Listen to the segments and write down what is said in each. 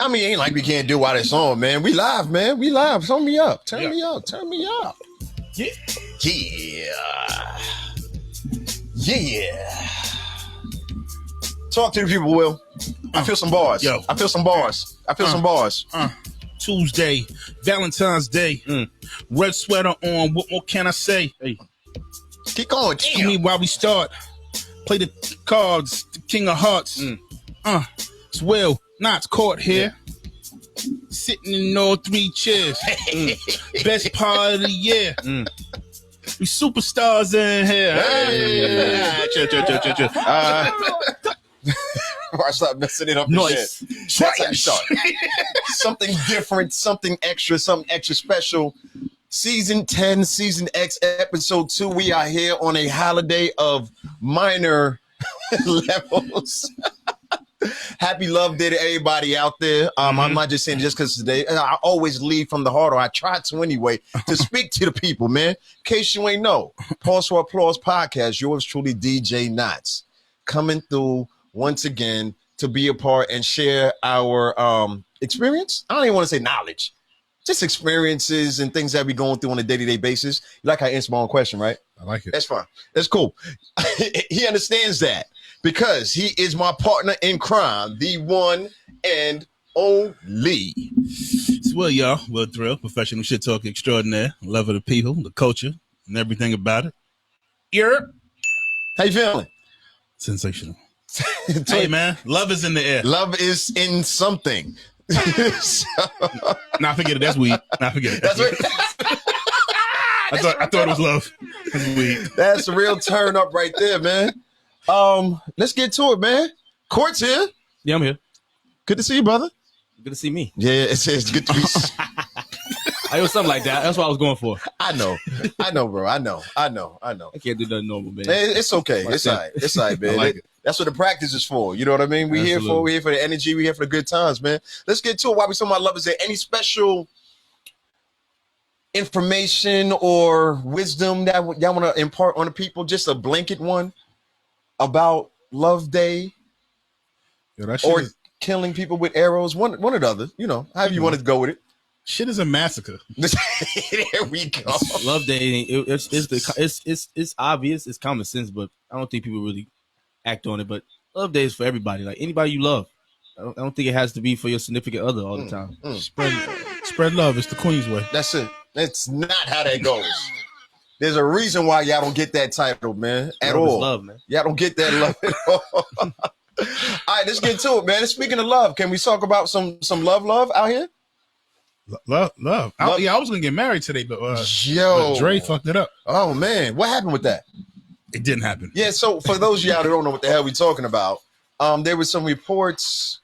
I mean, ain't like we can't do while it's on, man. We live, man. We live. Turn me up. Turn me up. Turn me up. Yeah. Yeah. Yeah. Talk to the people, Will. I feel some bars. Yo. I feel some bars. I feel some bars. Tuesday, Valentine's Day. Red sweater on. What more can I say? Hey. Keep going. Tell me while we start. Play the cards. The King of Hearts. It's Will. Not caught here. Sitting in all three chairs. Best part of the year. We superstars in here. I start messing it up. Nice. That's how you start. Something different, something extra special. Season 10, Season X, Episode 2. We are here on a holiday of minor levels. Happy Love Day to everybody out there. I'm not just saying just because today. I always lead from the heart, or I try to anyway, to speak to the people, man. In case you ain't know, Pause for Applause podcast, yours truly, DJ Knots, coming through once again to be a part and share our experience. I don't even want to say knowledge, just experiences and things that we going through on a day-to-day basis. You like I answer my own question, right? I like it. That's fine. That's cool. He understands that because he is my partner in crime, the one and only. It's Will, y'all. Will Thrill, professional shit talk extraordinaire, love of the people, the culture, and everything about it. How you feeling? Sensational. Hey, man, love is in the air. Love is in something. Nah, forget it. That's weed. Nah, forget it. That's right. I thought it was love. That's weed. That's a real turn up right there, man. Let's get to it, man. Court's here. Yeah, I'm here. Good to see you, brother. Good to see me. Yeah, it's good to be. I was something like that. That's what I was going for. I know, bro. I know. I can't do nothing normal, man. It's okay. It's all right. It's all right, man. Like it. That's what the practice is for. You know what I mean? We're here for the energy. We're here for the good times, man. Let's get to it. While we talking about love, is there any special information or wisdom that y'all want to impart on the people? Just a blanket one about Love Day, or killing people with arrows. One or the other. You know, however you want to go with it. Shit is a massacre. There we go. Love Day, it's obvious, it's common sense, but I don't think people really act on it. But Love Day is for everybody, like anybody you love. I don't think it has to be for your significant other all the time. Spread love. It's the Queen's way. That's it. That's not how that goes. There's a reason why y'all don't get that title, man. At Love is all. love, man. Y'all don't get that love at all. All right, let's get to it, man. Speaking of love, can we talk about some love out here? Love. I was gonna get married today, but Yo, Dre fucked it up. Oh man, what happened with that? It didn't happen. Yeah, so for those of y'all that don't know what the hell we talking about, there was some reports,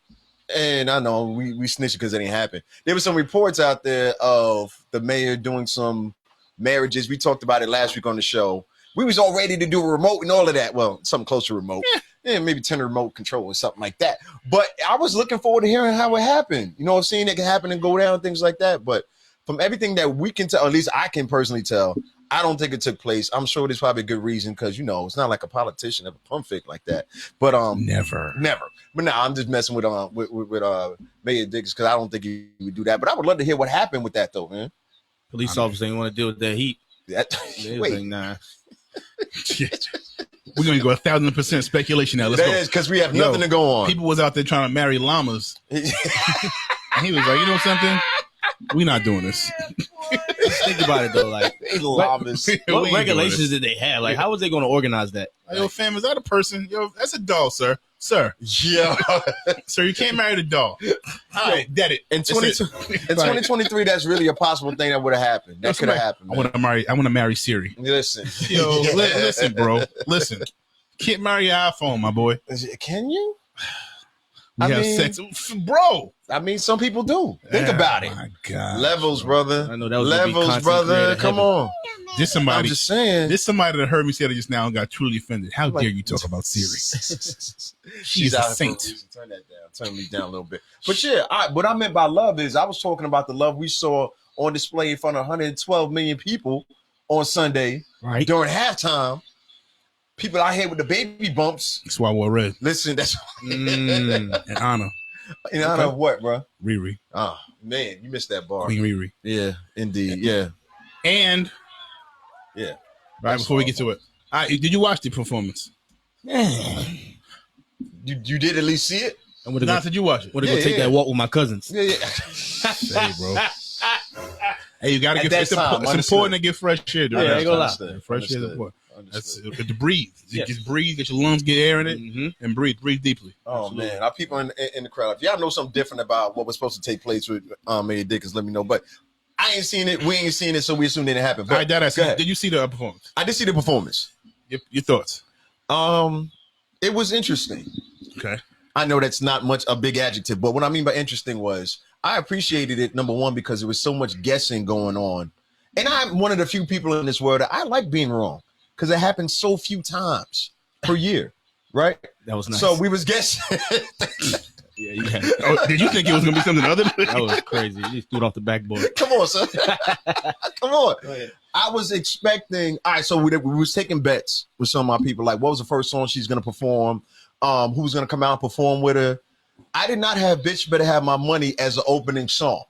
and I know we snitched because it didn't happen. There were some reports out there of the mayor doing some marriages. We talked about it last week on the show. We was all ready to do a remote and all of that. Well, something close to remote. Yeah, maybe 10 remote control or something like that. But I was looking forward to hearing how it happened. You know, seeing it happen and go down, things like that. But from everything that we can tell, at least I can personally tell, I don't think it took place. I'm sure there's probably a good reason because, you know, it's not like a politician of a pump fake like that. But Never. But now I'm just messing with Mayor Dix because I don't think he would do that. But I would love to hear what happened with that, though, man. Police officer ain't want to deal with that heat. Wait. Like, nah. We're gonna go 1,000% speculation now. Let's go. Because we have nothing to go on. People was out there trying to marry llamas. And he was like, you know something? We're not doing this. Think about it though, like llamas. what regulations did they have? Like, how was they going to organize that? Like, yo, fam, is that a person? Yo, that's a doll, sir. Yeah. Sir, you can't marry the doll. All right, dead it. In 2023, that's really a possible thing that would have happened. That could have happened. I want to marry Siri. Listen. Yo, listen, bro. Listen. Can't marry your iPhone, my boy. Can you? We have sex. Bro. I mean, some people do. Think about it. My God. Levels, brother. I know that was Levels, brother. Come on. This somebody. I'm just saying. This somebody that heard me say that just now and got truly offended. How dare you talk about Siri? She's a saint. Turn that down. Turn me down a little bit. But yeah, what I meant by love is I was talking about the love we saw on display in front of 112 million people on Sunday during halftime. People out here with the baby bumps. That's why I wore red. Listen, that's an honor. In honor of what, bro? Riri. Oh man, you missed that bar. Queen Riri. Yeah, indeed. Yeah, And yeah. right before we get to it, did you watch the performance? You did at least see it? Nah, did you watch it? Want to go take that walk with my cousins? Yeah. Hey, bro. Hey, you gotta At get. that It's time, important to get fresh air. Dude. Yeah, I ain't gonna lie. Fresh air is important. Understood. That's to breathe. Yes. Just breathe. Get your lungs, get air in it, and breathe. Breathe deeply. Oh man, our people in the crowd. If y'all know something different about what was supposed to take place with Mary Dickens, let me know. But I ain't seen it. We ain't seen it, so we assume it didn't happen. But All right, Dad, did you see the performance? I did see the performance. Your thoughts? It was interesting. Okay. I know that's not much a big adjective, but what I mean by interesting was I appreciated it, number one, because there was so much guessing going on. And I'm one of the few people in this world that I like being wrong because it happens so few times per year, right? That was nice. So we was guessing. Yeah. Oh, did you think it was gonna be something other? That was crazy. You just threw it off the backboard. Come on, son. Come on. I was expecting. All right, so we was taking bets with some of my people. Like, what was the first song she's gonna perform? Who was gonna come out and perform with her? I did not have "Bitch Better Have My Money" as an opening song.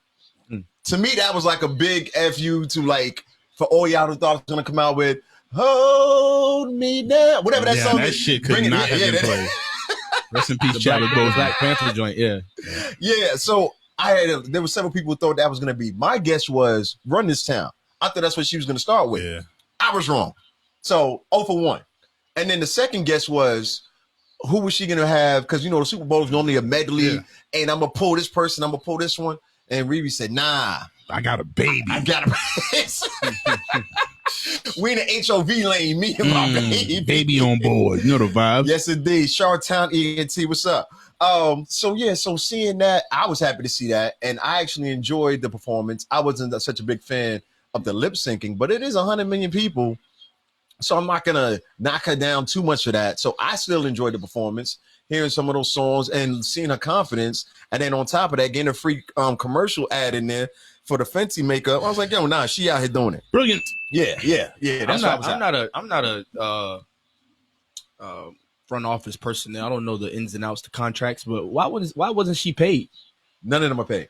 To me, that was like a big fu to like for all y'all who thought it was gonna come out with "Hold Me Down," whatever that song that is. shit could not have been played. Rest in peace, Chadwick Black Boseman. Panther joint. Yeah. Yeah. So there were several people who thought that was gonna be. My guess was "Run This Town." I thought that's what she was gonna start with. Yeah. I was wrong. So 0 for 1. And then the second guess was who was she gonna have? Because the Super Bowl is normally a medley, and I'm gonna pull this person, I'm gonna pull this one. And Riri said, "Nah, I got a baby. I got a we in the HOV lane, me and my baby. Baby on board. You know the vibes. Yes, indeed. Chartown ENT, what's up? So seeing that, I was happy to see that, and I actually enjoyed the performance. I wasn't such a big fan of the lip syncing, but it is 100 million people. So I'm not gonna knock her down too much for that. So I still enjoyed the performance, hearing some of those songs and seeing her confidence. And then on top of that, getting a free commercial ad in there for the Fenty makeup. I was like, yo, nah, she out here doing it. Brilliant. Yeah. That's I'm not a front office personnel. I don't know the ins and outs, the contracts, but why wasn't she paid? None of them are paid.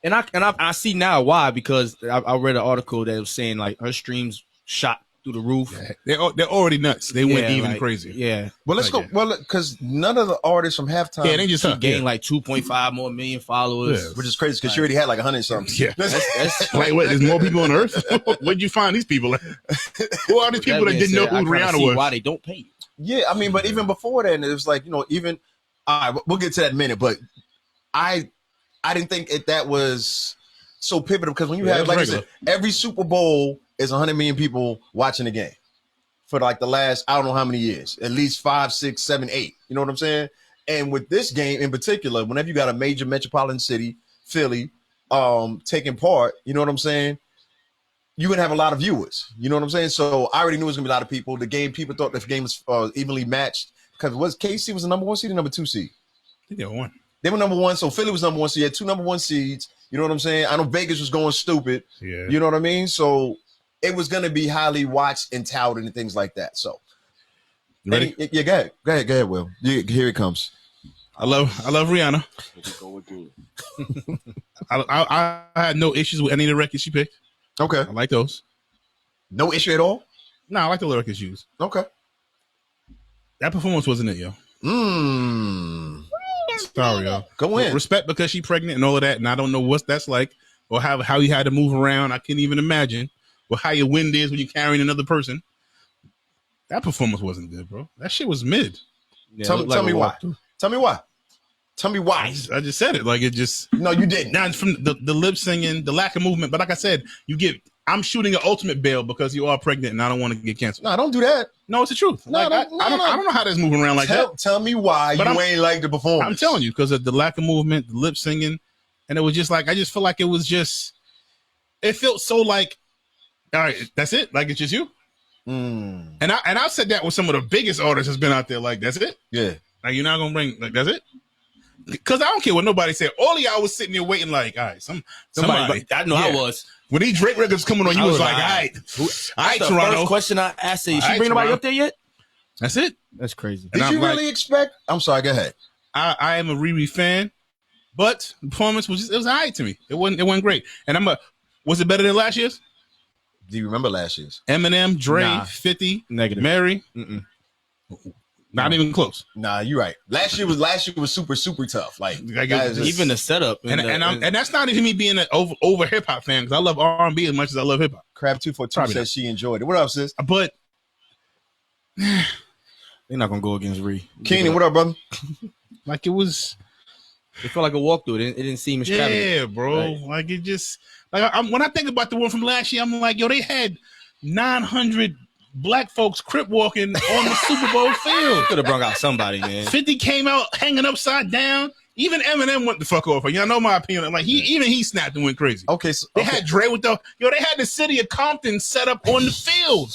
And I see now why, because I read an article that was saying like her streams shot through the roof. Yeah. They're already nuts. They went even crazy. Yeah. Well, let's go. Well, because none of the artists from halftime. Yeah, they just gained like 2.5 more million followers, which is crazy because she already had like 100 something. Yeah, that's like what? There's more people on Earth. Where'd you find these people? Who are these people that didn't know who Rihanna was? Why they don't pay you? Yeah, I mean, but even before then, it was like even. All right, we'll get to that in a minute, but I didn't think that was so pivotal because when you have, like I said, every Super Bowl is 100 million people watching the game for like the last, I don't know how many years, at least 5, 6, 7, 8. You know what I'm saying? And with this game in particular, whenever you got a major metropolitan city, Philly, taking part, you know what I'm saying? You're going to have a lot of viewers. You know what I'm saying? So I already knew it was going to be a lot of people. The game, people thought the game was evenly matched because KC was the number 1 seed or number 2 seed? I think they were 1. They were number 1, so Philly was number 1. So you had 2 number 1 seeds. You know what I'm saying? I know Vegas was going stupid. Yeah. You know what I mean? So it was going to be highly watched and touted and things like that. So, ready? Yeah, go ahead, Will. Here it comes. I love Rihanna. I had no issues with any of the records she picked. Okay. I like those. No issue at all? No, I like the lyric she used. Okay. That performance wasn't it, yo. Sorry, yo. Go in. Respect because she's pregnant and all of that, and I don't know what that's like or how you had to move around. I can't even imagine. Or how your wind is when you're carrying another person. That performance wasn't good, bro. That shit was mid. Yeah, tell me why. Tell me why. Tell me why. I just said it. Like it just. No, you didn't. Now from the lip singing, the lack of movement. But like I said, I'm shooting an ultimate bail because you are pregnant and I don't want to get canceled. No, don't do that. No, it's the truth. No, like, I don't know how that's moving around like that. Tell me why you ain't like the performance. I'm telling you, because of the lack of movement, the lip singing, and it was just like I just feel like it was just. It felt so like. All right, that's it. Like it's just you, and I've said that with some of the biggest artists that's been out there. Like that's it. Yeah, like you're not gonna bring like that's it. Because I don't care what nobody said. All of y'all was sitting there waiting. Like, all right, somebody. I know I was when these Drake records coming on. You was like, all right, the Toronto. First question I asked you: she bring nobody up there yet? That's it. That's crazy. Did you really expect? I'm sorry. Go ahead. I am a Riri fan. But the performance was all right to me. It wasn't great. And was it better than last year's? Do you remember last year's? Eminem, Dre, Nah. 50, Negative. Mary. Mm-mm. Not even close. Nah, you're right. Last year was super tough. Like Like, that is just- Even the setup. And that's not even me being an over hip hop fan, because I love R&B as much as I love hip hop. Crab 242 Probably says not. she enjoyed it. What up, sis? But they're not gonna go against Ree. Keenan, what up, brother? like it was, It felt like a walkthrough. It didn't seem extravagant. yeah, bro. Right. Like it just when I think about the one from last year, I'm like, yo, they had 900 black folks crip walking on the Super Bowl field. Could have brought out somebody, man. 50 came out hanging upside down. Even Eminem went the fuck off. Y'all know my opinion. Like he snapped and went crazy. Okay, so They had Dre with they had the city of Compton set up on the field.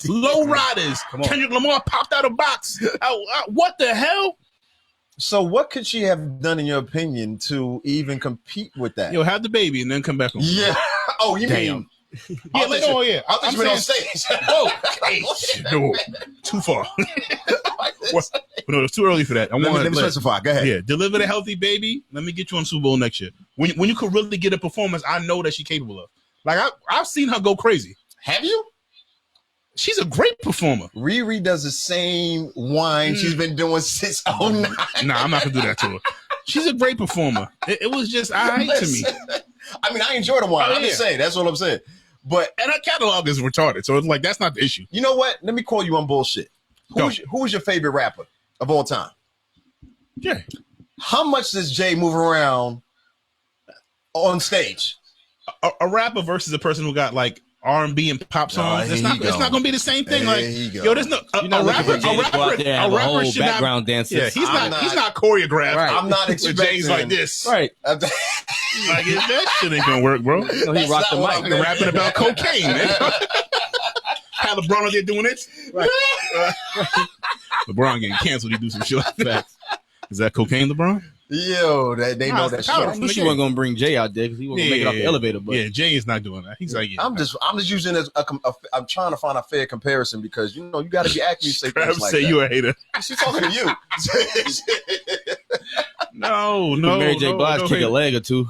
Low riders. Come on. Kendrick Lamar popped out a box. What the hell? So what could she have done, in your opinion, to even compete with that? Yo, have the baby and then come back on. Yeah. Oh, you Damn. mean? Yeah, like, oh yeah. I thought you went on stage. Oh, hey, no, too far. What? No, it's too early for that. Let me specify. Go ahead. Yeah, deliver the healthy baby. Let me get you on Super Bowl next year. When you could really get a performance, I know that she's capable of. Like I've seen her go crazy. Have you? She's a great performer. Riri does the same whine she's been doing since 09. Nah, I'm not gonna do that to her. She's a great performer. It was just all right to me. I mean, I enjoy the wine. Oh, I'm just saying. That's what I'm saying. But And her catalog is retarded, so it's like that's not the issue. you know what? Let me call you on bullshit. Go. Who's your favorite rapper of all time? Yeah, How much does Jay move around on stage? a rapper versus a person who got like R&B and pop songs. It's here not. you It's go. not going to be the same thing. There Like you go. yo, there's no You're not looking for Jay to go out there and have a whole should background not, dancer. Yeah, he's I'm not. He's not choreographed. Right. I'm not With expecting Jay's like this. Right. Like that shit ain't gonna work, bro. No, he That's rocked the not what mic. I'm Nigga rapping about cocaine, man. How LeBron out there doing this? Right. LeBron getting canceled. He do some shit like that. Is that cocaine, LeBron? Yo, they know Nah, that it's shit. powder. I knew she wasn't gonna bring Jay out there because he wasn't gonna make it off the elevator. But yeah, Jay is not doing that. He's like, yeah. I'm just using it as I'm trying to find a fair comparison because you got to be accurate. Say Crab things like say that. you a hater. She's talking to you. No, Mary J. Blige kick a leg or two.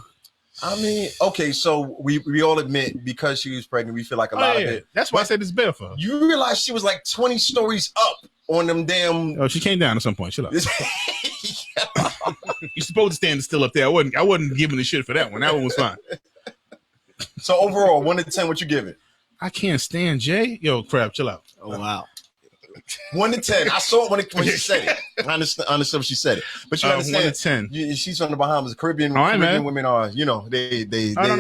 I mean, okay, so we all admit because she was pregnant, we feel like a lot of it. That's why I said it's better for her. You realize she was like 20 stories up on them damn. Oh, she came down at some point. Shut up. You're supposed to stand still up there. I wasn't giving a shit for that one. That one was fine. So overall, 1 to 10, what you give it? I can't stand Jay. Yo, Crab, chill out. Oh wow. 1 to 10. I saw it when she said it. I understand when she said it, but you 1 understand. to 10. She's from the Bahamas. Caribbean, All right, Caribbean man. women are, they No.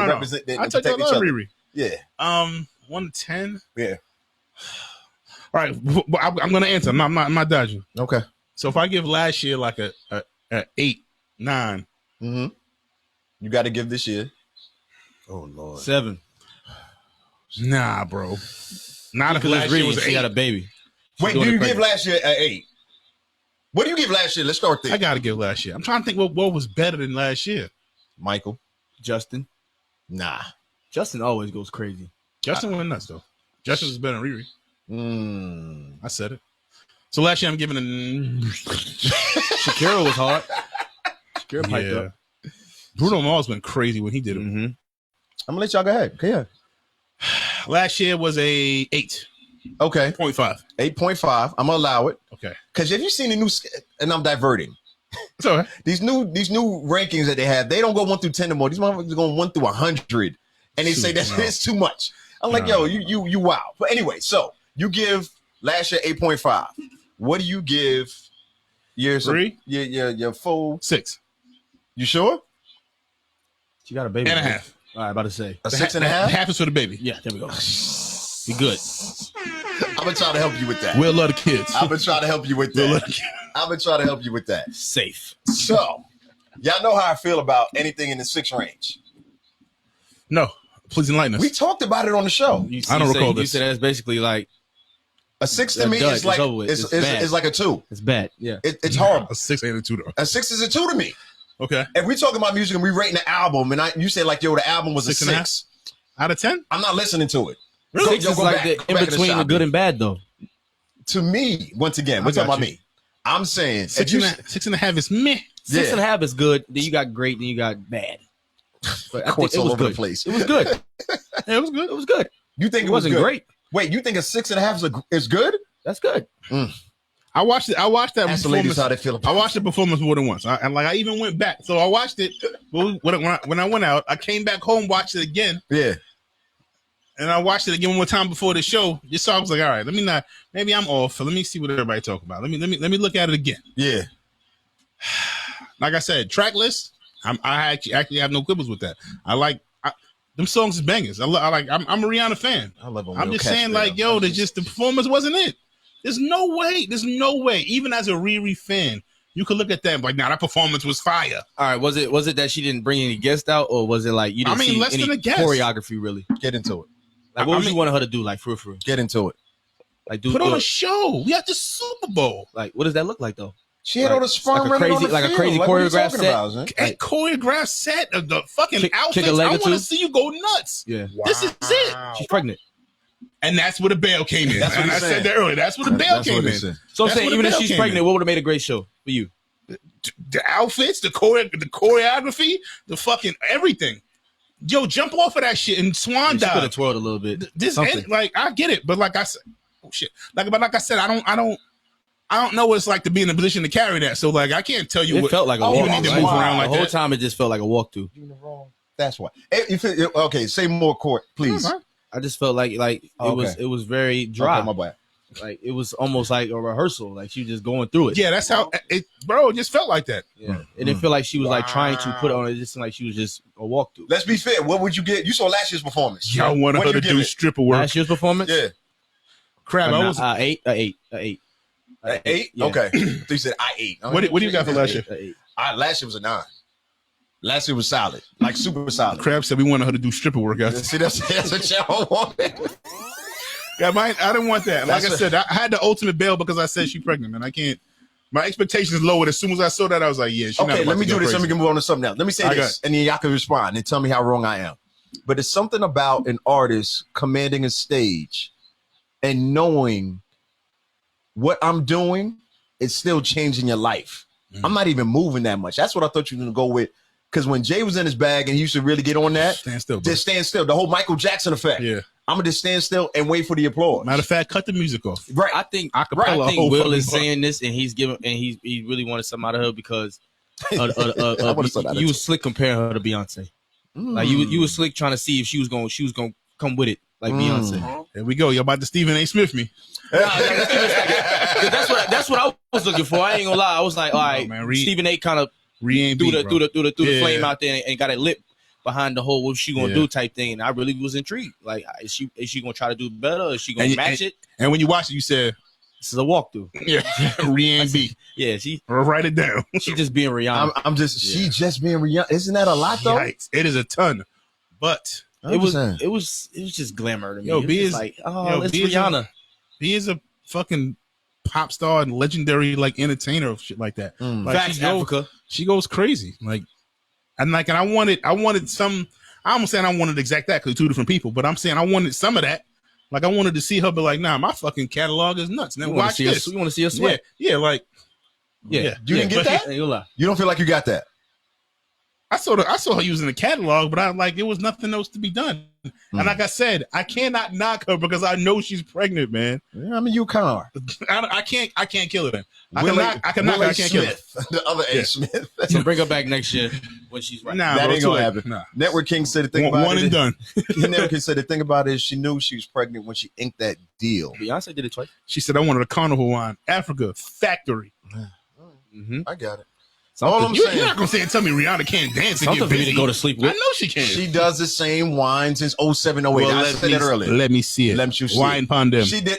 represent. They I took protect that each love, other. Riri. Yeah, 1 to 10. yeah. All right, I'm gonna answer. I'm not dodging. Okay. So if I give last year like a 8, 9, Mm-hmm. You got to give this year. Oh Lord. 7. nah, bro. Not if Because last year Riri, was she 8. got a baby. She's Wait, do doing you it give pregnant. last year an 8? What do you give last year? Let's start there. I gotta give last year. I'm trying to think what was better than last year. Michael. Justin? Nah. Justin always goes crazy. Justin went nuts though. Justin was better than Riri. I said it. So last year I'm giving a Shakira was hard. Shakira piped up. Bruno Mars went crazy when he did it. Mm-hmm. I'm gonna let y'all go ahead. Okay. Yeah. Last year was a 8.5. Okay. 8.5. I'm gonna allow it. Okay. Because have you seen the new? And I'm diverting. It's all right. These new rankings that they have, they don't go 1 through 10 anymore. These motherfuckers are going 1 through 100, and they say that's it's too much. I'm like, yo, you wow. But anyway, so you give last year 8.5. What do you give your 3? Your full 6. You sure? She got a baby. And a half. All right, about to say. A 6.5? Half is for the baby. Yeah, there we go. Be good. I'm gonna try to help you with that. We'll love the kids. I'm gonna try to help you with that. I'm gonna try to help you with that. Safe. So, y'all know how I feel about anything in the 6 range. No, please enlighten us. We talked about it on the show. I don't recall You this. said that's basically like A 6 to That's me dud. is like It's over with. It's bad. is like a 2. it's bad. Yeah. It's horrible. A 6 ain't a 2 though. A 6 is a 2 to me. Okay. If we talking about music and we rating the album, and you say like, yo, the album was 6 a and a half? 6, Out of 10? I'm not listening to it. Six Go is like back. the Go in back to between the shop. good and bad though. To me, once again, we're I talking got about you. me. I'm saying 6 and a half is meh Six and a half is good. Then you got great. Then you got bad. But I think it all was over good. the place. It was good. Yeah, it was good. It was good. You think It wasn't good? great. Wait, you think a 6.5 is good? That's good. I watched it. I watched that Ask the ladies performance. how they feel about I watched the performance more than once. I even went back. So I watched it. When I went out, I came back home, watched it again. Yeah. And I watched it again one more time before the show. Just so I was like, all right, let me not. Maybe I'm off. So let me see what everybody talk about. Let me look at it again. Yeah. Like I said, track list. I actually have no quibbles with that. I like them songs is bangers. I'm a Rihanna fan. I love them. I'm just saying, like, yo, the performance wasn't it. There's no way. Even as a Riri fan, you could look at that and be like, nah, that performance was fire. All right, was it that she didn't bring any guests out, or was it like you didn't see less any than a guest. choreography really? Get into it. Like, what would you want her to do? Like, for real? Get into it. Like, Put on a show. We had the Super Bowl. Like, what does that look like though? She had all the sperm like a running crazy, on the like field. a crazy Like, what are you choreographed talking set. about, A choreographed set of the fucking outfits. kick a leg I or want to two. see you go nuts. Yeah, This is it. she's pregnant. And that's where the bail came in. That's what And I he's said saying. that earlier. That's where the bail That's came what he in. said. So I'm That's saying, where even the if bell she's came pregnant, in. what would have made a great show for you? The outfits, the choreography, the fucking everything. Yo, jump off of that shit and swan She could dive. have twirled a little bit. This something. like I get it, but like I said, oh shit. Like I said, I don't know what it's like to be in a position to carry that. So like I can't tell you It what felt like a you walk. need to Right? move around like the whole that. time, it just felt like a walkthrough. That's why. Okay, say more, Court, please. Uh-huh. I just felt like it was very dry. Okay, my bad. Like it was almost like a rehearsal. Like she was just going through it. Yeah, that's how it, bro. It just felt like that. Yeah. It didn't feel like she was like trying to put it on. It just seemed like she was just a walkthrough. Let's be fair. What would you get? You saw last year's performance. Y'all wanted What her to you give do it? stripper work. Last year's performance, Yeah. Crap, I was. eight. An 8? Yeah. Okay. So you said I 8. What do you got for last year? Eight. Last year was a 9. Last year was solid. Like super solid. Crab said we wanted her to do stripper workouts. See, that's what y'all wanted. Yeah, I didn't want that. Like That's I said, I had the ultimate bail because I said she's pregnant, man. I can't. My expectations lowered as soon as I saw that. I was like, yeah. She's not Okay, about let me to go do this. crazy. Let me move on to something else. Let me say this, and then y'all can respond and tell me how wrong I am. But it's something about an artist commanding a stage and knowing what I'm doing is still changing your life. I'm not even moving that much. That's what I thought you were going to go with. Because when Jay was in his bag and he used to really get on that, Stand still, bro. just stand still. The whole Michael Jackson effect. Yeah. I'm going to just stand still and wait for the applause. Matter of fact, cut the music off. Right. I think Acapella I think whole Will fucking is part. saying this, and he really wanted something out of her because I would've said that you too. was slick comparing her to Beyonce. Like you was slick trying to see if she was going to come with it like Beyonce. There we go. You're about to Stephen A. Smith me. That's what I was looking for. I ain't gonna lie. I was like, all right, man, Stephen A. kind of Re-ain't threw beat, bro. the Yeah. flame out there and got it lit behind the whole what she gonna do type thing. And I really was intrigued. Like, is she gonna try to do better? Is she gonna match it? And when you watch it, you said, This is a walkthrough. yeah, Re-ain't beat. Yeah, she Write it down. just being Rihanna. She just being Rihanna. Isn't that a lot though? Yikes. It is a ton. But it was just glamour to me. Yo, It was B just is- like, yo, it's B is Rihanna. he is a fucking pop star and legendary like entertainer of shit like that. Like, Facts, Africa. she goes crazy. Like, and I wanted some. I'm saying I wanted exact that because two different people, but I'm saying I wanted some of that. Like, I wanted to see her be like, nah, my fucking catalog is nuts. Now You want watch to this. see her Yeah, sweat? yeah, like, Yeah. You didn't get but- that? Ain't gonna lie. You don't feel like you got that? I saw her using the catalog, but I like it was nothing else to be done. And like I said, I cannot knock her because I know she's pregnant, man. Yeah, I mean, you kind of are. I can't kill her then. I can knock her. I can't kill her. Smith, the other A. Yeah. Smith. So bring her back next year when she's right. Nah, That bro, ain't too gonna late. happen. Nah. Network King said the thing about One it. and done. Network King said the thing about it is she knew she was pregnant when she inked that deal. Beyonce did it twice. She said, I wanted a carnival wine. Africa factory. Mm-hmm. I got it. Something, All I'm You're saying, not gonna say and tell me Rihanna can't dance and something get for me busy. to go to sleep I with. know she can. she does the same wine since 07, 08. Well, I let said me- that earlier. Let me see it. Let you see Wine it. Pandem. She did.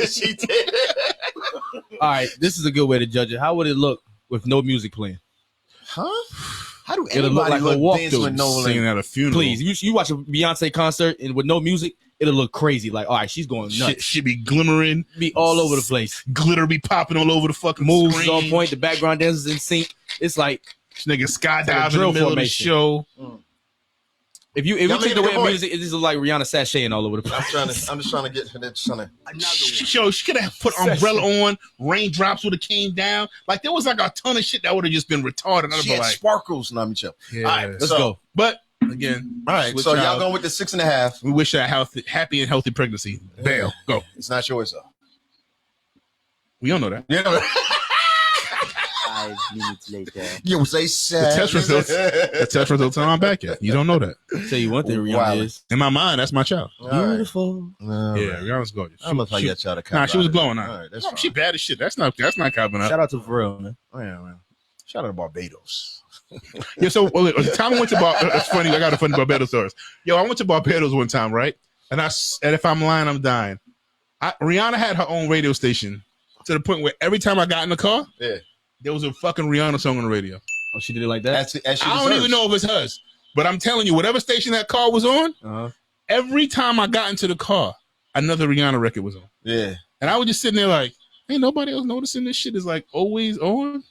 She did. All right, this is a good way to judge it. How would it look with no music playing? Huh? How do It'll look anybody like a look walkthrough dance with no Singing at a funeral. Please, you watch a Beyonce concert and with no music, it'll look crazy. Like, all right, she's going nuts. Shit should be glimmering. Be all over the place. Glitter be popping all over the fucking Moves screen. on point. The background dancers in sync. It's like This nigga like a skydiving in drill the middle formation. of the show. If you take the way of music, it's just like Rihanna sashaying all over the place. I'm just trying to get another one. She could have put Umbrella on, raindrops would have came down. Like there was like a ton of shit that would have just been retarded. She had sparkles. No, I'm chill. Yeah. All right, let's go. But again, all right. So y'all going with the 6.5. We wish her a happy and healthy pregnancy. Bail, go. It's not yours though. We don't know that. Yeah. 5 minutes later. You say sad. The test results are not back yet. You don't know that. I'll tell you one thing, Rihanna is. In my mind, that's my child. Beautiful. Right. Yeah, Rihanna's gorgeous. I'm gonna play that child. Nah, she was blowing out. All right, that's no, she bad as shit. That's not copping up. Shout out to Pharrell, man. Oh, yeah, man. Shout out to Barbados. Yeah, so the time I went to Barbados, it's funny. I got a funny Barbados story. Yo, I went to Barbados one time, right? And if I'm lying, I'm dying. Rihanna had her own radio station to the point where every time I got in the car, there was a fucking Rihanna song on the radio. Oh, she did it like that? I don't even know if it's hers, but I'm telling you, whatever station that car was on, every time I got into the car, another Rihanna record was on. Yeah. And I was just sitting there like, ain't nobody else noticing this shit is like always on.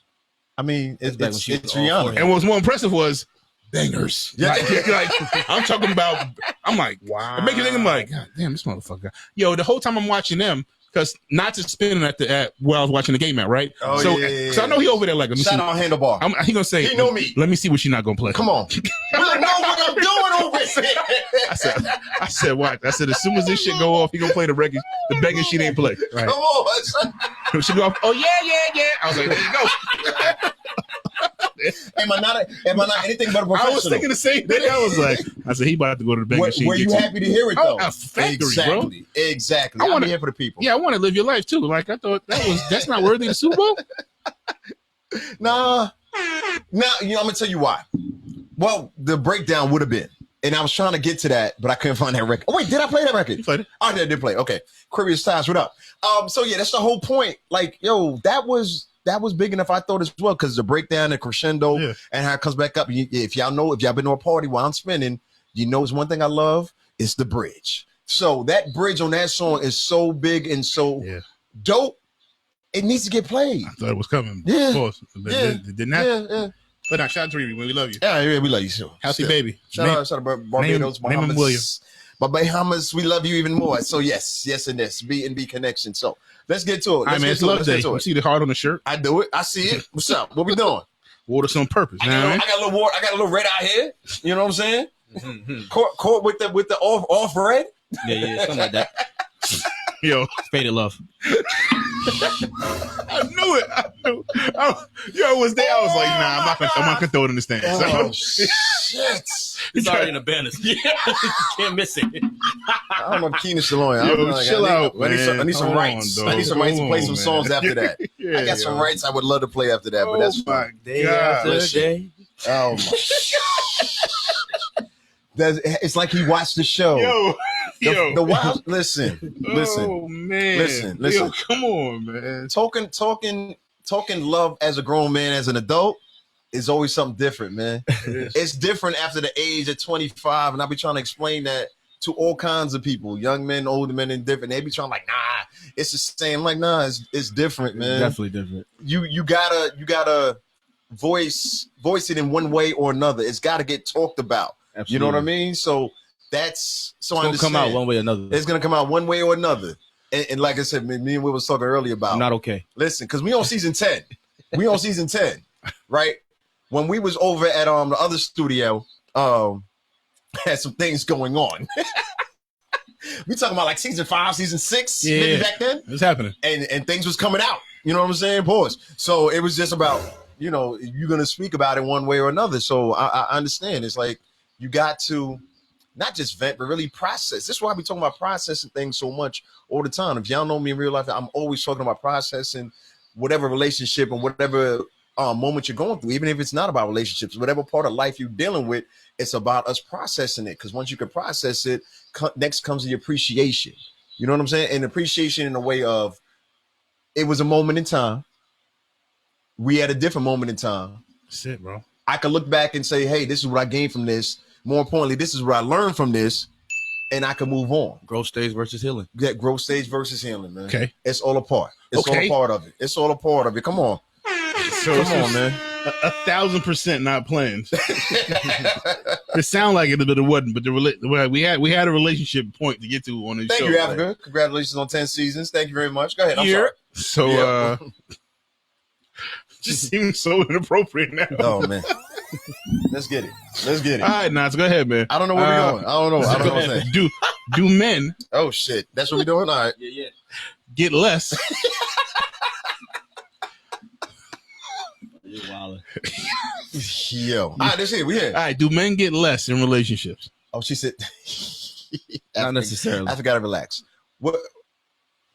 I mean, it's Rihanna. And what was more impressive was bangers. Yeah. Like, I'm talking about, I'm like, wow. It makes you think, I'm like, God damn, this motherfucker. Yo, the whole time I'm watching them, because not just spinning at where I was watching the game at, right? Oh, so, yeah. So I know he over there like, shout out Handlebar. He gonna say, he know me. Let me see what she's not gonna play. Come on. I know what I'm doing over here. I said, what? I said, as soon as this shit go off, he gonna play the record, the bangers she didn't play. Right. Come on. She go off, oh yeah. I was like, there you go. Am I not anything but a professional? I was thinking the same thing. I said, he about to go to the banger. Were you happy to hear it though? Factory, bro. Exactly. I'm here for the people. Yeah, I want to live your life too. Like I thought that's not worthy of the Super Bowl. Nah. You know, I'm gonna tell you why. Well, the breakdown would have been, and I was trying to get to that, but I couldn't find that record. Oh wait, did I play that record? You played it. Oh, I did play. Okay, Curious Times. What up? So yeah, that's the whole point. Like, yo, that was big enough, I thought, as well, because the breakdown, the crescendo, and how it comes back up. If y'all been to a party while I'm spinning, you know, it's one thing I love, it's the bridge. So that bridge on that song is so big and so dope. It needs to get played. I thought it was coming. Yeah. Of course. It didn't happen. Yeah. But shout out to Riri. We love you. Yeah, we love you too. Healthy baby. Shout out to Barbados, name him William. But Bahamas, we love you even more. So yes, and this B&B connection. So let's get to it. All right, man, it's love day. You see the heart on the shirt? I do it. I see it. What's up? What we doing? Water's on purpose. I got a little water. I got a little red out here. You know what I'm saying? Court with the off red. Yeah, something like that. Yo, faded love. I knew it. Yo, was there? I was like, nah, I'm not gonna throw it in the stands. Oh shit! It's already in the banners. Yeah, you can't miss it. I don't know Keenan Shalom. Yo, chill out, man. I need some rights. I need some rights to play some songs after that. I got some rights I would love to play after that, but that's fine. Day after day. Oh my! It's like he watched the show. The wild. Listen. Oh man. Listen. Yo, come on, man. Talking love as a grown man, as an adult, is always something different, man. It's different after the age of 25, and I be trying to explain that to all kinds of people, young men, older men, and different. They be trying like, nah, it's the same. Like, nah, it's different, man. Definitely different. You gotta voice it in one way or another. It's got to get talked about. Absolutely. You know what I mean? So it's gonna come out one way or another. It's gonna come out one way or another. And like I said, me and we was talking earlier about. I'm not okay. Listen, because we on season 10. Right? When we was over at the other studio, had some things going on. We talking about like season 5, season 6, maybe back then. It's happening. And things was coming out. You know what I'm saying? Pause. So it was just about, you know, you're gonna speak about it one way or another. So I understand. It's like you got to not just vent, but really process. This is why we talking about processing things so much all the time. If y'all know me in real life, I'm always talking about processing whatever relationship and whatever moment you're going through, even if it's not about relationships, whatever part of life you're dealing with, it's about us processing it. Because once you can process it, next comes the appreciation. You know what I'm saying? And appreciation in a way of, it was a moment in time. We had a different moment in time. That's it, bro. I could look back and say, hey, this is what I gained from this. More importantly, this is what I learned from this, and I can move on. Growth stage versus healing. Yeah, growth stage versus healing, man. Okay. It's all a part. It's all a part of it. It's all a part of it. Come on. Come on, man. 1,000% not playing. It sounded like it, but it wasn't. But we had a relationship point to get to on the show. Thank you, Africa. Congratulations on 10 seasons. Thank you very much. Go ahead. I'm Yeah. sorry. So just seems so inappropriate now. Oh man. Let's get it. All right, Nats, go ahead, man. I don't know where we're going. I don't know what I'm saying. Do men Oh shit. That's what we're doing? All right. Yeah. get less? You're wildin'. Yo. All right, that's it. We here. All right, do men get less in relationships? Oh, she said Not necessarily. I gotta relax. What?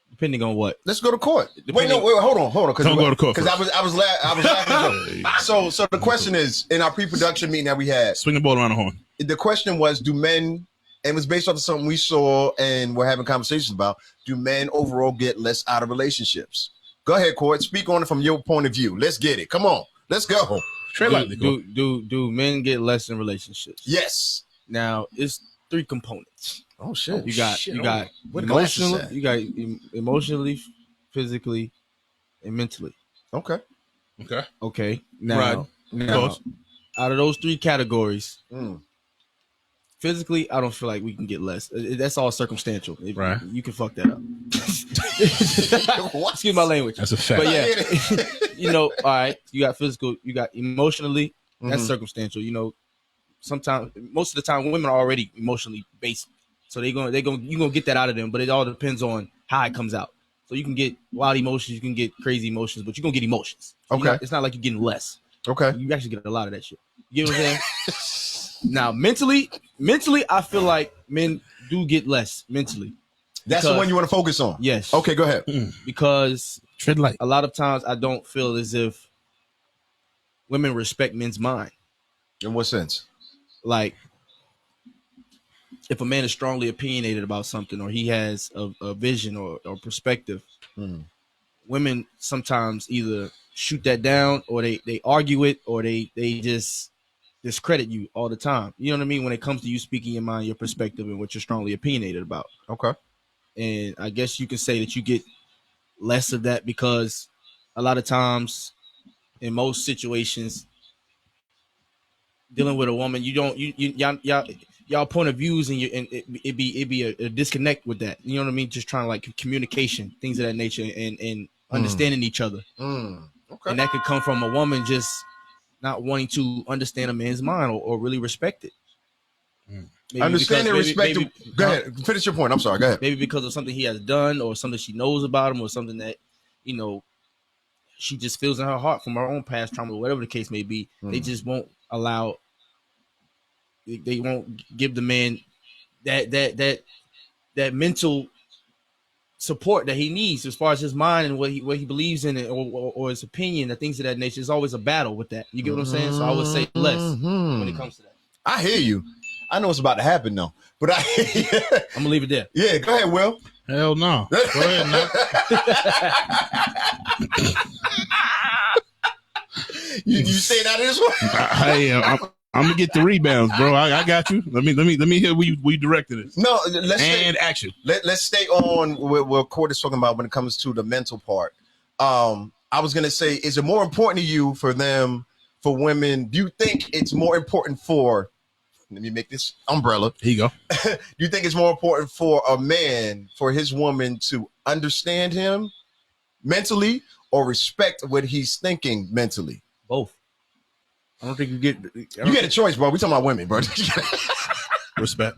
Depending on what. Let's go to court. Depending- Wait, hold on. Don't go to court because I was laughing. So the question is, in our pre-production meeting that we had, Swing the ball around the horn. the question was, do men? And it was based off of something we saw and we're having conversations about. Do men overall get less out of relationships? Go ahead, Court. Speak on it from your point of view. Let's get it. Come on. Let's go. Tread lightly. Do men get less in relationships? Yes. Now it's 3 components. Oh shit. You got What glasses emotional, at? you got emotionally, physically, and mentally. Okay. Okay. Okay. Now, Close. out of those 3 categories, Mm. physically, I don't feel like we can get less. That's all circumstantial. Right. You can fuck that up. What? Excuse my language. That's a fact. But yeah, all right. You got physical. You got emotionally. That's Mhm. circumstantial. Sometimes, most of the time, women are already emotionally based, so you gonna get that out of them. But it all depends on how it comes out. So you can get wild emotions, you can get crazy emotions, but you're gonna get emotions. So Okay. it's not like you're getting less. Okay. You actually get a lot of that shit. You get what I'm saying? Now, mentally, I feel like men do get less mentally. That's the Because- one you want to focus on. Yes. Okay, go ahead. Because Tread light. a lot of times I don't feel as if women respect men's mind. In what sense? Like, if a man is strongly opinionated about something or he has a vision or perspective, Mhm. women sometimes either shoot that down or they argue it or they just discredit you all the time. You know what I mean? When it comes to you speaking your mind, your perspective, and what you're strongly opinionated about. Okay. And I guess you can say that you get less of that because a lot of times in most situations dealing with a woman, y'all point of views and it be a disconnect with that. You know what I mean? Just trying to like communication, things of that nature, and understanding each other. Okay. And that could come from a woman just not wanting to understand a man's mind or really respect it. Maybe Understand and because- respect. Go ahead. Finish your point. I'm sorry. Go ahead. Maybe because of something he has done or something she knows about him or something that, she just feels in her heart from her own past trauma, whatever the case may be. They just won't allow, they won't give the man that mental support that he needs as far as his mind and what he believes in it or his opinion, the things of that nature. There's always a battle with that. You get what I'm saying? So I would say less when it comes to that. I hear you. I know what's about to happen though, but I'm gonna leave it there. Yeah, go ahead, Will. Hell no. Go ahead, man. You say that in this one? I'm gonna get the rebounds, bro. I got you. Let me hear where you directed it. No, Action. Let's stay on what Court is talking about when it comes to the mental part. I was gonna say, is it more important to you for women? Do you think it's more important for? Let me make this umbrella. Here you go. Do you think it's more important for a man, for his woman to understand him mentally or respect what he's thinking mentally? Both. I don't think you get. You get a choice, bro. We talking about women, bro. Respect.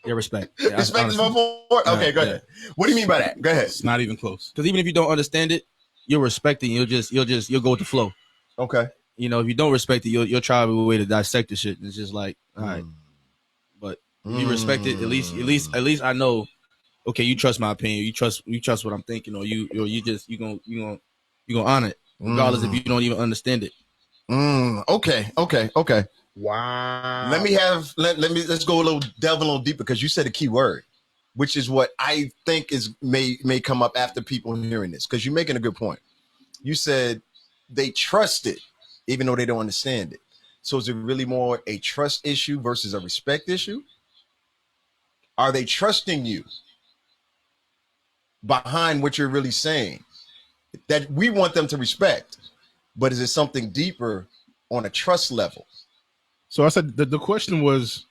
Yeah, respect. Yeah, Respect is my point. Okay, go ahead. What do you mean by that? Go ahead. It's not even close. Because even if you don't understand it, you'll respect it. You'll go with the flow. Okay. If you don't respect it, you'll try a way to dissect the shit. It's just like, all right. But if you respect it, at least I know. Okay, you trust my opinion. You trust what I'm thinking, or you gonna honor it, regardless if you don't even understand it. Okay. Wow. Let's go delve a little deeper because you said a key word, which is what I think may come up after people hearing this, because you're making a good point. You said they trust it even though they don't understand it. So is it really more a trust issue versus a respect issue? Are they trusting you behind what you're really saying that we want them to respect? but is it something deeper on a trust level? So I said the question was,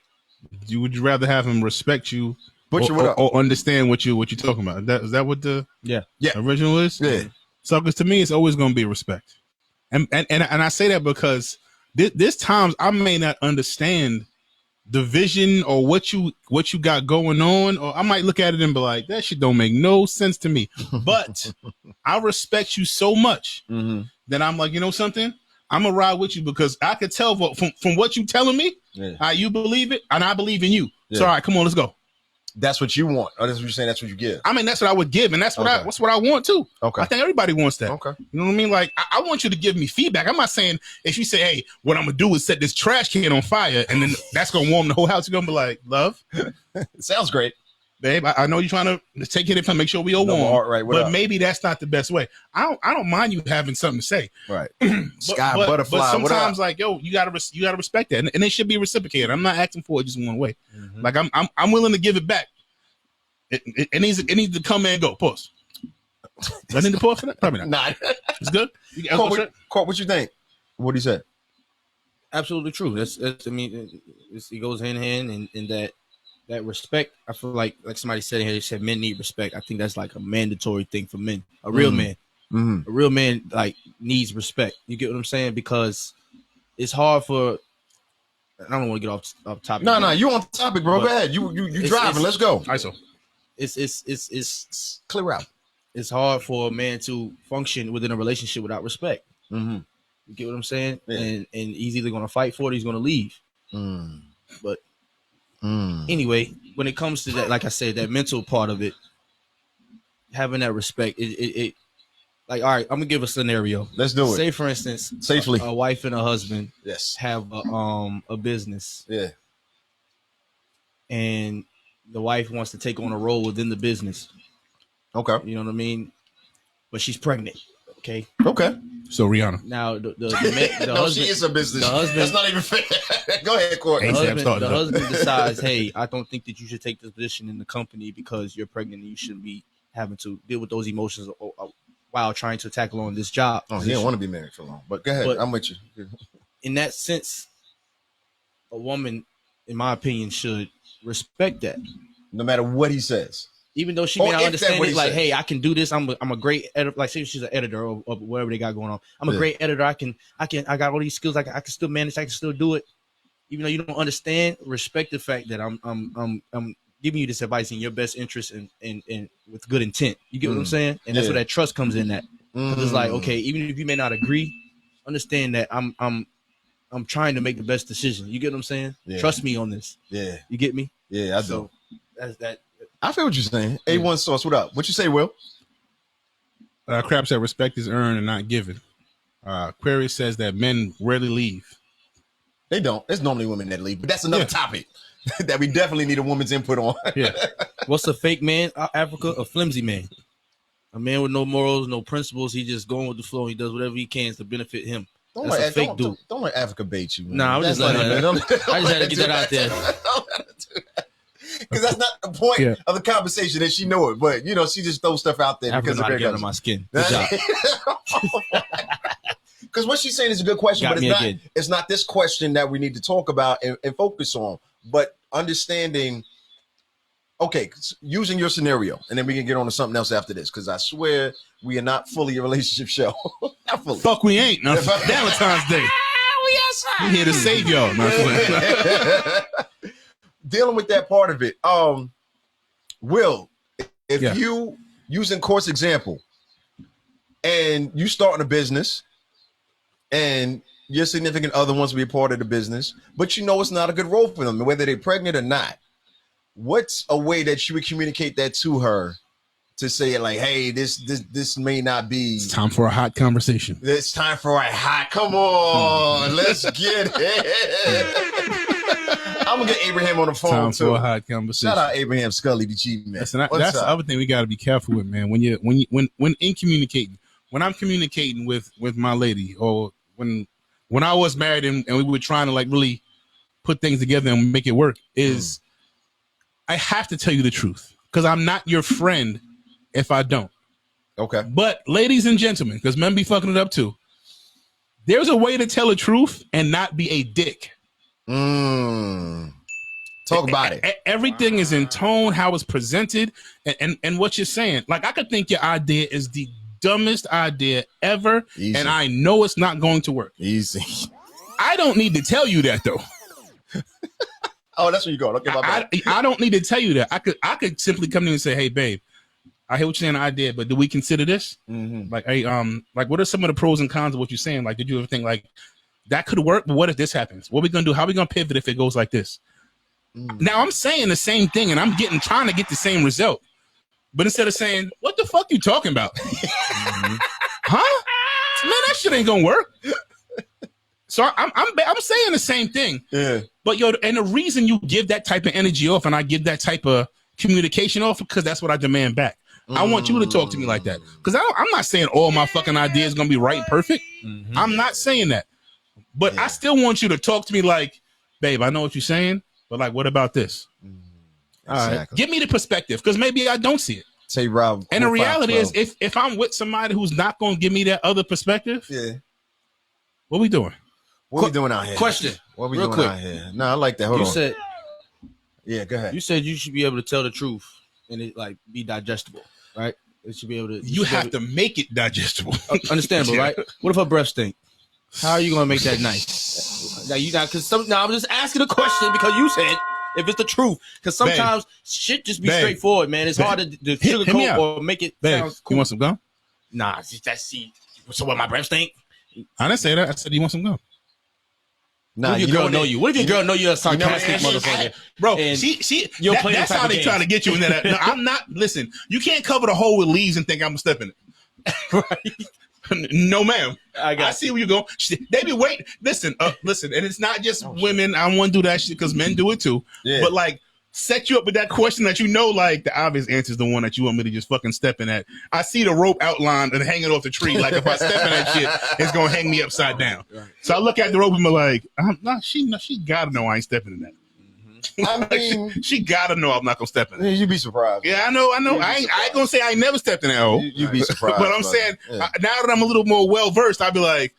would you rather have him respect you or understand what you're talking about? Is that what the original is? Yeah. So because to me, it's always going to be respect, and I say that because there's times I may not understand the vision or what you got going on, or I might look at it and be like, that shit don't make no sense to me. But I respect you so much that I'm like, you know something? I'm gonna ride with you because I could tell from what you telling me, you believe it, and I believe in you. Yeah. So all right, come on, let's go. That's what you want, or that's what you're saying. That's what you give. I mean, that's what I would give, and that's what that's what I want too. Okay, I think everybody wants that. Okay, you know what I mean? Like, I want you to give me feedback. I'm not saying if you say, "Hey, what I'm gonna do is set this trash can on fire," and then that's gonna warm the whole house. You're gonna be like, "Love, it sounds great, babe. I know you're trying to take care of it, make sure we all warm, right? But maybe that's not the best way. I don't mind you having something to say, right? Sky butterfly. But sometimes, like, yo, you gotta respect that, and it should be reciprocated. I'm not asking for it just one way. Like, I'm willing to give it back. It needs to come and go. Pause. Do I need to pause for that? Probably not. Nah. It's good. Court, what you think? What do you say? Absolutely true. That's I mean, it goes hand in hand, and that respect. I feel like somebody said here, they said men need respect. I think that's like a mandatory thing for men. A real man, a real man, like, needs respect. You get what I'm saying? Because it's hard for. I don't want to get off topic. No, you on topic, bro. Go ahead. You driving. Let's go. ISO. It's clear out. It's hard for a man to function within a relationship without respect. You get what I'm saying? Yeah. And he's either going to fight for it, or he's going to leave. But anyway, when it comes to that, like I said, that mental part of it, having that respect, it like, all right, I'm gonna give a scenario. Let's do it. Say, for instance, safely, a wife and a husband have a business. Yeah. And the wife wants to take on a role within the business. Okay. You know what I mean? But she's pregnant. Okay. So Rihanna. Now the no, husband, she is a business. The husband, that's not even fair. Go ahead, Courtney. The husband decides, hey, I don't think that you should take this position in the company because you're pregnant and you shouldn't be having to deal with those emotions while trying to tackle on this job. Oh, he didn't want to be married for long. But go ahead. I'm with you. In that sense, a woman, in my opinion, should respect that. No matter what he says. Even though she may not understand it, like, hey, I can do this. I'm a great editor. Like, say she's an editor or whatever they got going on. I'm a great editor. I got all these skills. I can still manage. I can still do it. Even though you don't understand, respect the fact that I'm giving you this advice in your best interest and with good intent. You get what I'm saying? And that's where that trust comes in. That it's like, okay, even if you may not agree, understand that I'm trying to make the best decision. You get what I'm saying? Yeah. Trust me on this. Yeah. You get me? Yeah, I do. So that's that. I feel what you're saying. A1 Sauce, what up? What you say, Will? Crab said respect is earned and not given. Aquarius says that men rarely leave. They don't. It's normally women that leave, but that's another topic that we definitely need a woman's input on. What's a fake man? Africa, a flimsy man. A man with no morals, no principles. He just going with the flow. He does whatever he can to benefit him. That's a fake dude. Don't let Africa bait you, man. Nah, I just had to get that out there. Because that's not the point of the conversation, that she know it. But, she just throws stuff out there because of under my skin. Good job. Because what she's saying is a good question, but it's not this question that we need to talk about and focus on. But understanding, using your scenario, and then we can get on to something else after this, because I swear we are not fully a relationship show. Not fully. Fuck, we ain't. No, Valentine's Day. We here to save y'all. Dealing with that part of it, Will, if you using Court's example, and you starting a business, and your significant other wants to be a part of the business, but it's not a good role for them, whether they're pregnant or not, what's a way that you would communicate that to her to say, like, hey, this may not be. It's time for a hot conversation. It's time for a hot. Come on, let's get it. I'm gonna get Abraham on the phone time too. For a hot conversation. Shout out Abraham Scully, the Chief man. That's the other thing we got to be careful with, man. When in communicating, when I'm communicating with my lady, or when I was married and we were trying to, like, really put things together and make it work, is I have to tell you the truth, because I'm not your friend if I don't. Okay. But ladies and gentlemen, because men be fucking it up too, There's a way to tell the truth and not be a dick. Talk about it. Everything is in tone, how it's presented, and what you're saying. Like, I could think your idea is the dumbest idea ever, Easy. and I know it's not going to work. Easy. I don't need to tell you that, though. Oh, that's where you go. Okay, my bad. I don't need to tell you that. I could simply come in and say, hey, babe, I hear what you're saying, I did, but do we consider this? Like, hey, like, what are some of the pros and cons of what you're saying? Like, did you ever think, like, that could work, but what if this happens? What are we going to do? How are we going to pivot if it goes like this? Now, I'm saying the same thing, and I'm trying to get the same result. But instead of saying, what the fuck you talking about? Huh? Man, that shit ain't going to work. So I'm saying the same thing. Yeah. But, and the reason you give that type of energy off and I give that type of communication off, because that's what I demand back. I want you to talk to me like that. Because I'm not saying all my fucking ideas going to be right and perfect. I'm not saying that. But I still want you to talk to me like, babe, I know what you're saying, but like, what about this? All right. Give me the perspective, because maybe I don't see it. Say, Rob. And the reality is, if I'm with somebody who's not going to give me that other perspective, what we doing? What we doing out here? Question. What we doing out here? No, I like that. Hold on. Said, go ahead. You said you should be able to tell the truth and it like be digestible, right? It should be able to. You have to make it digestible. Understandable, right? What if her breath stink? How are you gonna make that nice? Now you not because I'm just asking a question because you said if it's the truth. Because sometimes shit just be straightforward, man. It's hard to sugarcoat or make it sound cool. You want some gum? Nah, so what? My breath stink? I didn't say that. I said you want some gum. Nah, what if your girl know you? What if your girl know you're a sarcastic motherfucker? Bro, that's how they trying to get you in that. No, I'm not. Listen, you can't cover the hole with leaves and think I'm stepping it. Right? No, ma'am. I see where you're going. They be waiting. Listen, and it's not just women. I don't want to do that shit because men do it too. Yeah. But like, set you up with that question that you know, like the obvious answer is the one that you want me to just fucking step in at. I see the rope outlined and hanging off the tree. Like if I step in that shit, it's gonna hang me upside down. Right. So I look at the rope and I'm like, she gotta know I ain't stepping in that. I mean, she gotta know I'm not gonna step in it. You'd be surprised. Yeah, I know. I ain't gonna say I ain't never stepped in that hole. You'd be surprised. But I'm saying now that I'm a little more well versed, I'd be like,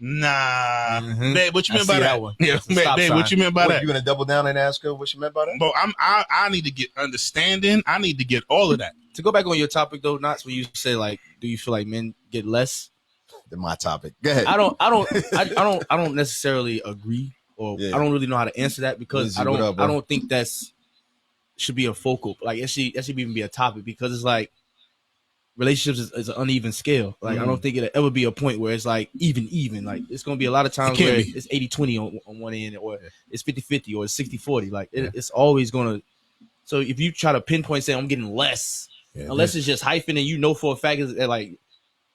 nah, babe, what you meant by that? Yeah, babe, what you meant by that? You gonna double down and ask her what you meant by that? But I need to get understanding. I need to get all of that. To go back on your topic though, Knots, when you say like, do you feel like men get less? Than my topic. Go ahead. I don't necessarily agree. Or I don't really know how to answer that because I don't think that's should be a focal, like it should even be a topic, because it's like relationships is an uneven scale. Like I don't think it'll ever be a point where it's like even. Like it's gonna be a lot of times where it's 80-20 on one end, or it's 50-50 or it's 60-40. Like it's always gonna. So if you try to pinpoint, say I'm getting less, unless it's just hyphen and you know for a fact is like,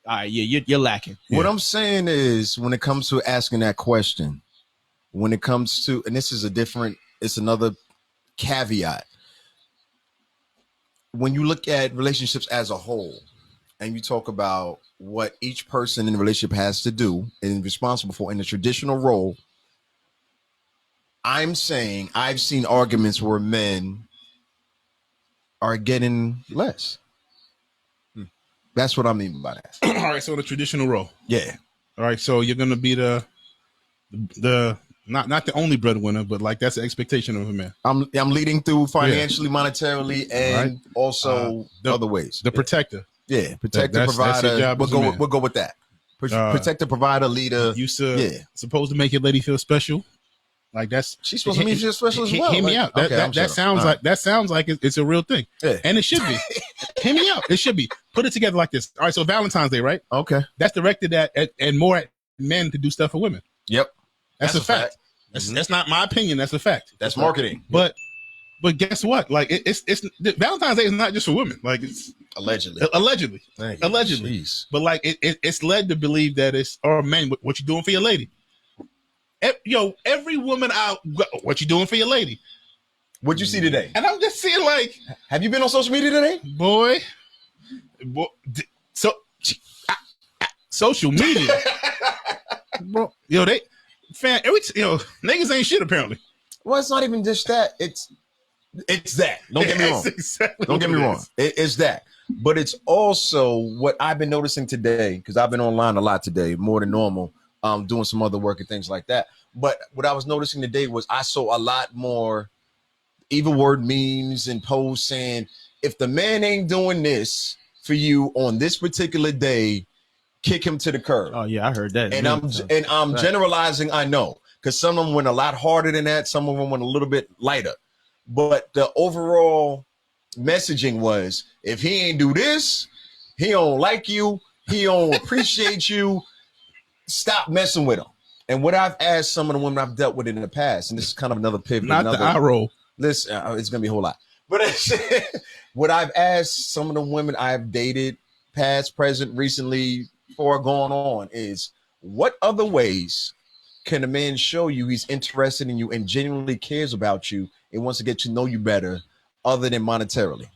all right, you're lacking. What I'm saying is, when it comes to asking that question. When it comes to, and this is it's another caveat. When you look at relationships as a whole and you talk about what each person in the relationship has to do and is responsible for in the traditional role, I'm saying I've seen arguments where men are getting less. That's what I mean by that. All right, so the traditional role. Yeah. All right, so you're going to be the not the only breadwinner, but like that's the expectation of a man. I'm leading through financially, monetarily, and also other ways. The protector. Yeah, protector, provider. We'll go with that. Protector, provider, leader. You supposed to make your lady feel special. Like she's supposed to make you feel special as well. Hear me out. That sounds like it's a real thing, and it should be. Hear me out. It should be. Put it together like this. All right, so Valentine's Day, right? Okay, that's directed at and more at men to do stuff for women. Yep. That's a fact. That's not my opinion. That's a fact. That's marketing. But guess what? Like it's Valentine's Day is not just for women. Like it's allegedly. Jeez. But like it's led to believe that it's man. What you doing for your lady? Every woman out. What you doing for your lady? What'd you see today? And I'm just seeing like. Have you been on social media today, boy? So social media, bro. Niggas ain't shit apparently. Well, it's not even just that. It's that. Don't get me wrong. Exactly Don't get me wrong. It's that. But it's also what I've been noticing today, because I've been online a lot today, more than normal, doing some other work and things like that. But what I was noticing today was I saw a lot more evil word memes and posts saying, if the man ain't doing this for you on this particular day, kick him to the curb. Oh yeah, I heard that. And I'm generalizing, I know, because some of them went a lot harder than that. Some of them went a little bit lighter. But the overall messaging was, if he ain't do this, he don't like you, he don't appreciate you, stop messing with him. And what I've asked some of the women I've dealt with in the past, and this is kind of another pivot. Not the eye roll. Listen, it's going to be a whole lot. But what I've asked some of the women I've dated, past, present, recently, before going on, is what other ways can a man show you he's interested in you and genuinely cares about you and wants to get to know you better other than monetarily?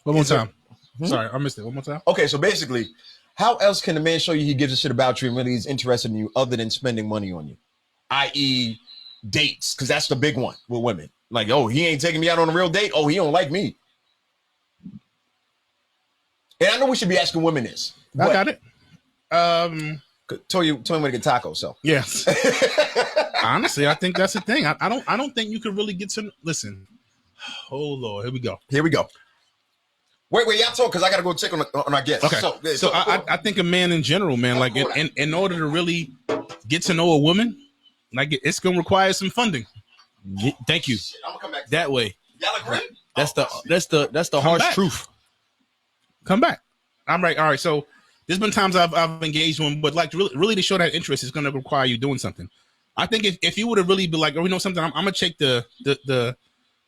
One more time. Sorry, I missed it. One more time. Okay, so basically, how else can a man show you he gives a shit about you and really is interested in you other than spending money on you? I.e., dates, because that's the big one with women. Like, oh, he ain't taking me out on a real date. Oh, he don't like me. And I know we should be asking women this. I got it. Told me when to get tacos. So yes. Honestly, I think that's the thing. I don't think you could really get to listen. Oh Lord, here we go. Wait, y'all talk because I gotta go check on our guests. Okay. So I think a man in general, man, like in order to really get to know a woman, like it's gonna require some funding. Thank you. Shit, I'm gonna come back that way. Y'all agree? That's the harsh truth. Come back. I'm right. All right. So there's been times I've engaged one, but like really to show that interest is going to require you doing something. I think if you would have really been like, oh, you know something, I'm gonna check the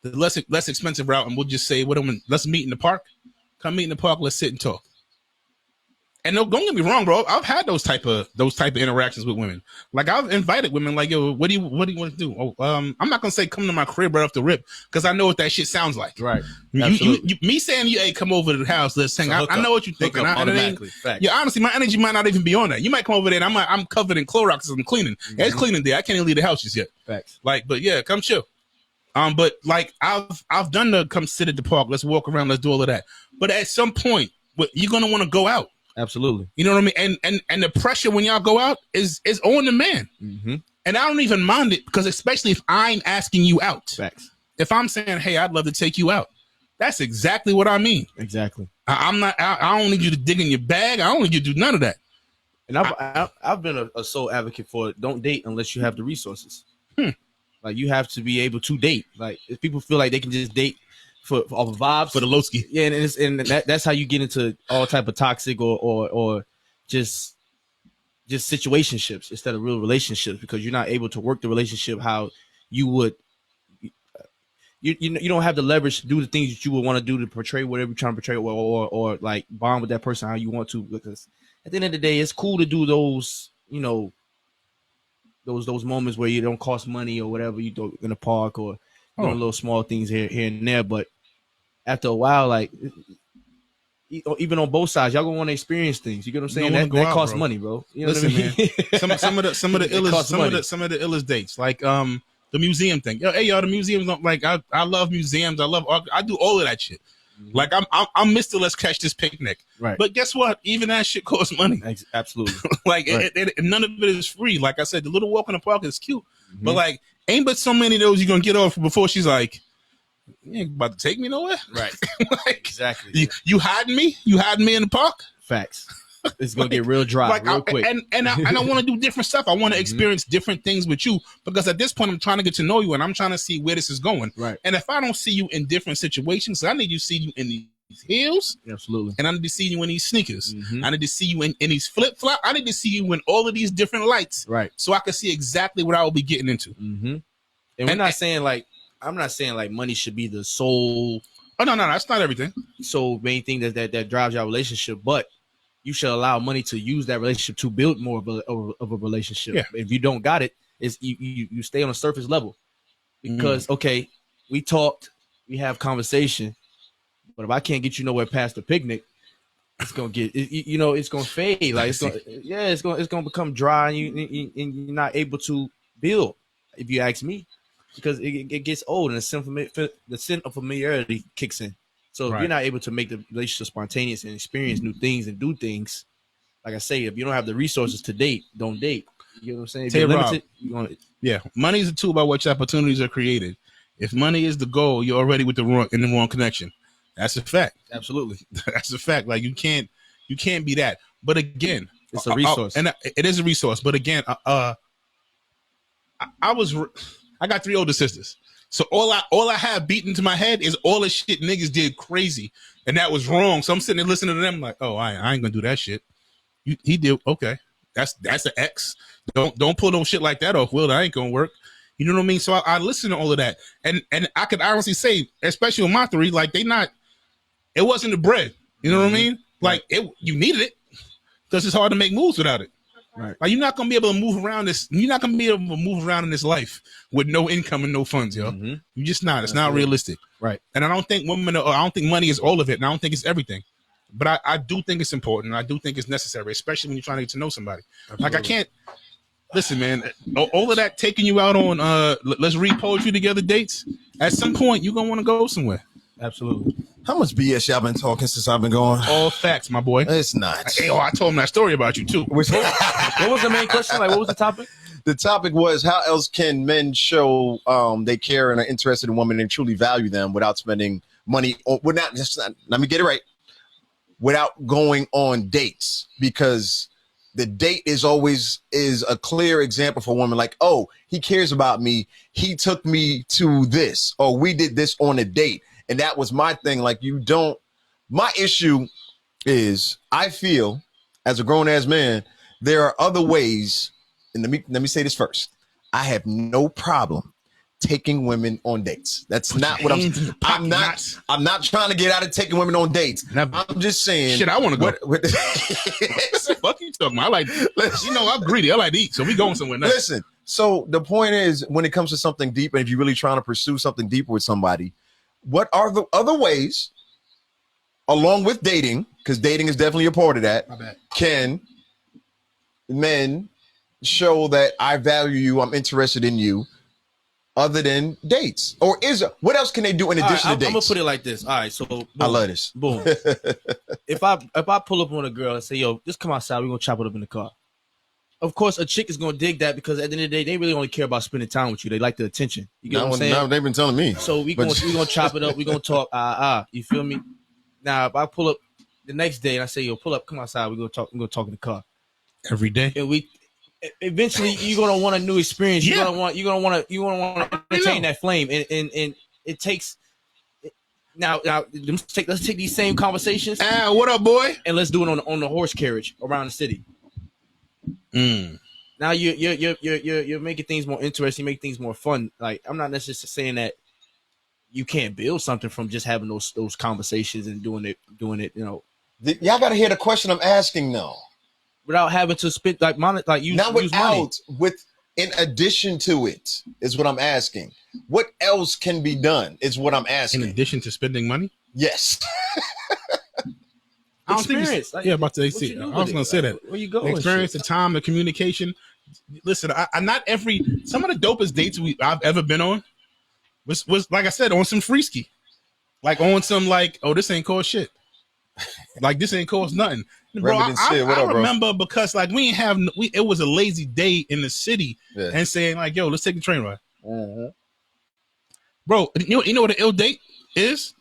less expensive route, and we'll just say, let's meet in the park. Come meet in the park. Let's sit and talk. And no, don't get me wrong, bro. I've had those type of interactions with women. Like I've invited women, like, yo, what do you want to do? Oh, I'm not gonna say come to my crib right off the rip because I know what that shit sounds like. Right. Me saying you, hey, come over to the house. Let's hang. I know what you're thinking. Yeah, honestly, my energy might not even be on that. You might come over there and I'm covered in Clorox as I'm cleaning. Mm-hmm. Yeah, it's cleaning day. I can't even leave the house just yet. Facts. Like, but yeah, come chill. But like I've done the come sit at the park. Let's walk around. Let's do all of that. But at some point, you're gonna want to go out. Absolutely. You know what I mean? And the pressure when y'all go out is on the man. Mm-hmm. And I don't even mind it because especially if I'm asking you out. Facts. If I'm saying, hey, I'd love to take you out. That's exactly what I mean. Exactly. I don't need you to dig in your bag. I don't need you to do none of that. And I've been a sole advocate for don't date unless you have the resources. Like you have to be able to date. Like if people feel like they can just date for off of vibes for the Lowski. Yeah, and that's how you get into all type of toxic or just situationships instead of real relationships because you're not able to work the relationship how you would. You don't have the leverage to do the things that you would want to do to portray whatever you're trying to portray or like bond with that person how you want to because at the end of the day it's cool to do those those moments where you don't cost money or whatever you do in a park or doing little small things here and there, but after a while, like even on both sides, y'all gonna want to experience things. You get what I'm saying? That costs money, bro. You know Listen, what I mean? man. some of the illest dates, like the museum thing. Hey, y'all, the museums don't like. I love museums. I love art. I do all of that shit. Mm-hmm. Like I'm Mr. Let's catch this picnic. Right. But guess what? Even that shit costs money. Absolutely. Like right. None of it is free. Like I said, the little walk in the park is cute, but like. Ain't but so many of those you're gonna get off before she's like, you ain't about to take me nowhere. Right. Like, exactly. You hiding me? You hiding me in the park? Facts. It's gonna get real dry real quick. And I want to do different stuff. I want to experience different things with you because at this point I'm trying to get to know you and I'm trying to see where this is going. Right. And if I don't see you in different situations, I need you to see you in these heels. Absolutely. And I need to see you in these sneakers. Mm-hmm. I need to see you in these flip flop. I need to see you in all of these different lights. Right. So I can see exactly what I will be getting into. Mm-hmm. And I'm not saying like money should be the sole. Oh no, that's not everything. So main thing that drives your relationship, but you should allow money to use that relationship to build more of a relationship. Yeah. If you don't got it, is you stay on a surface level because okay, we talked, we have conversation, but if I can't get you nowhere past the picnic, it's gonna get it's gonna fade. Like it's gonna become dry, and you're not able to build. If you ask me, because it gets old and the sin of familiarity kicks in. So if you're not able to make the relationship spontaneous and experience new things and do things, like I say, if you don't have the resources to date, don't date. You know what I'm saying? If Tell you're you, Rob, limited, you're gonna. Yeah, money is a tool by which opportunities are created. If money is the goal, you're already with the wrong connection. That's a fact. Absolutely, that's a fact. Like you can't be that. But again, it's a resource, and it is a resource. But again, I got 3 older sisters, so all I have beaten into my head is all the shit niggas did crazy, and that was wrong. So I'm sitting there listening to them like, oh, I ain't gonna do that shit. He did okay. That's an X. Don't pull no shit like that off, Will. That ain't gonna work. You know what I mean? So I listen to all of that, and I could honestly say, especially with my 3, like it wasn't the bread. You know what I mean? Like you needed it because it's hard to make moves without it. Right. Like you're not gonna be able to move around this. You're not gonna be able to move around in this life with no income and no funds, yo. Mm-hmm. You're just not. It's not realistic. Right. And I don't think I don't think money is all of it, and I don't think it's everything. But I do think it's important. I do think it's necessary, especially when you're trying to get to know somebody. Absolutely. Like I can't listen, man. All of that taking you out on let's read poetry together dates. At some point, you're gonna want to go somewhere. Absolutely. How much BS y'all been talking since I've been going? All facts, my boy. It's not. Hey, I told him that story about you too. What was the main question? Like, what was the topic? The topic was, how else can men show they care and are interested in women and truly value them without spending money? Let me get it right. Without going on dates, because the date is a clear example for a woman. Like, oh, he cares about me. He took me to this, or we did this on a date. And that was my thing. Like, my issue is, I feel as a grown ass man, there are other ways. And let me say this first. I have no problem taking women on dates. That's not what I'm not trying to get out of taking women on dates. Never. I'm just saying, shit, I want to go. Fuck you talking about? I like, I'm greedy. I like to eat. So we going somewhere nice. Listen, so the point is, when it comes to something deep, and if you're really trying to pursue something deeper with somebody, what are the other ways, along with dating, because dating is definitely a part of that, can men show that I value you, I'm interested in you, other than dates? Or what else can they do in addition to dates? I'm gonna put it like this. All right, so boom, I love this. Boom. If I pull up on a girl and say, yo, just come outside, we're gonna chop it up in the car. Of course, a chick is gonna dig that, because at the end of the day, they really only care about spending time with you. They like the attention. You get what I'm saying? Now they've been telling me. So we're gonna chop it up. We're gonna talk. You feel me? Now, if I pull up the next day and I say, yo, pull up, come outside, we're gonna talk. We're gonna talk in the car every day. And eventually you're gonna want a new experience. You're gonna want to entertain that flame, and it takes. Now let's take these same conversations. What up, boy? And let's do it on the horse carriage around the city. Now you're making things more interesting, make things more fun. Like, I'm not necessarily saying that you can't build something from just having those conversations and doing it. You know, y'all got to hear the question I'm asking though. Without having to spend use money. In addition to it is what I'm asking. What else can be done is what I'm asking. In addition to spending money? Yes. I don't think about to say. I was going to say that. Where you go? The experience, the time, the communication. Listen, some of the dopest dates I've ever been on was like I said, on some freaky, like on some this ain't cost shit. Like, this ain't cost nothing, bro. I remember because it was a lazy day in the city, and saying like, yo, let's take the train ride. Mm-hmm. Bro, you know what an ill date is?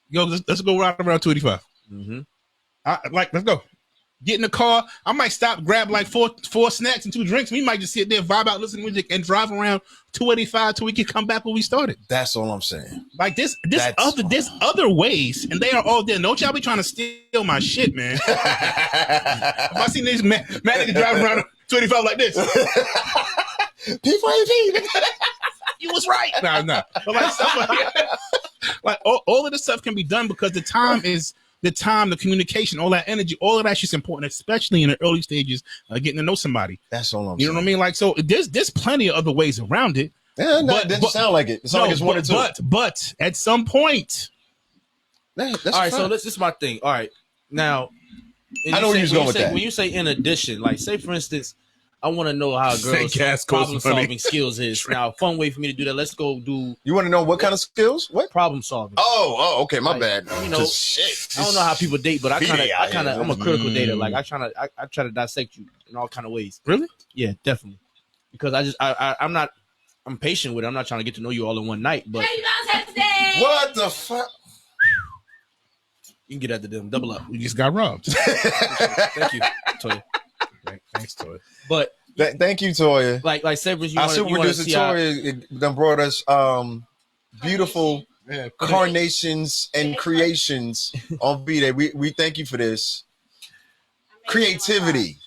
Yo, let's go right around 285. Mm-hmm. Let's go. Get in the car. I might stop, grab like four snacks and 2 drinks. We might just sit there, vibe out, listen to music, and drive around 285 till we can come back where we started. That's all I'm saying. Like there's other ways, and they are all there. Don't y'all be trying to steal my shit, man. If I see this man nigga driving around 285 like this, P4AP, you was right. Nah. But like stuff like all of this stuff can be done because the time, the communication, all that energy, all of that shit's important, especially in the early stages of getting to know somebody. That's all I'm saying. You know what I mean? Like, so there's plenty of other ways around it. Yeah, no, it doesn't sound like it. It sounds like it's one or two. But at some point. That's all right, so this is my thing. All right. Now, I know where you're going with that. When you say in addition, like say for instance, I want to know how a girl's gas costs problem money. solving skills is. Now, a fun way for me to do that. Let's go do You want to know what kind of skills? What? problem solving. Oh, okay, my Like, bad. you know, 'Cause shit. I don't know how people date, but I kind of, I'm a critical dater. Like I try to dissect you in all kind of ways. Really? Yeah, definitely. Because I'm patient with it. I'm not trying to get to know you all in one night, but What the fuck? you can get at them. Double up. You just got robbed. Thank you, Toya. Thanks, Toy. But Thank you, Toya. like Severance, you Our want super to producer see how, Toya done brought us beautiful Yeah, carnations and creations on B-Day. We thank you for this. Creativity.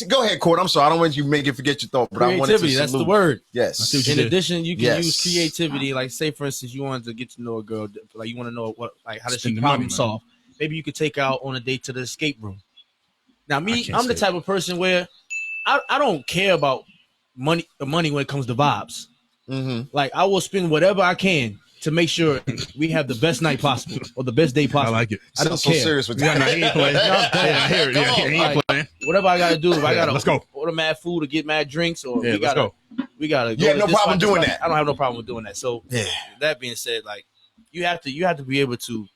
Go ahead, Court. I'm sorry. I don't want you to make it forget your thought, but I wanted to creativity. That's the salute. word. Yes. In addition, you can Yes. use creativity. Like, say for instance, you wanted to get to know a girl. Like, you want to know what, like, how does Spend she the problem money, man. solve? Maybe you could take her out on a date to the escape room. Now, me, can't I'm the say type of person where I don't care about money when it comes to vibes. Mm-hmm. Like, I will spend whatever I can to make sure we have the best night possible or the best day I possible. like it. I don't so care. serious with Yeah, that. no, he ain't playing. Yeah, I hear it. Yeah, he ain't Like, playing. whatever I gotta do, if I gotta let's go. order mad food or get mad drinks, or Yeah, we let's gotta go. we gotta. You have to no this problem spot, doing this spot. that. I don't have no problem with doing that. So Yeah. that being said, like you have to be able to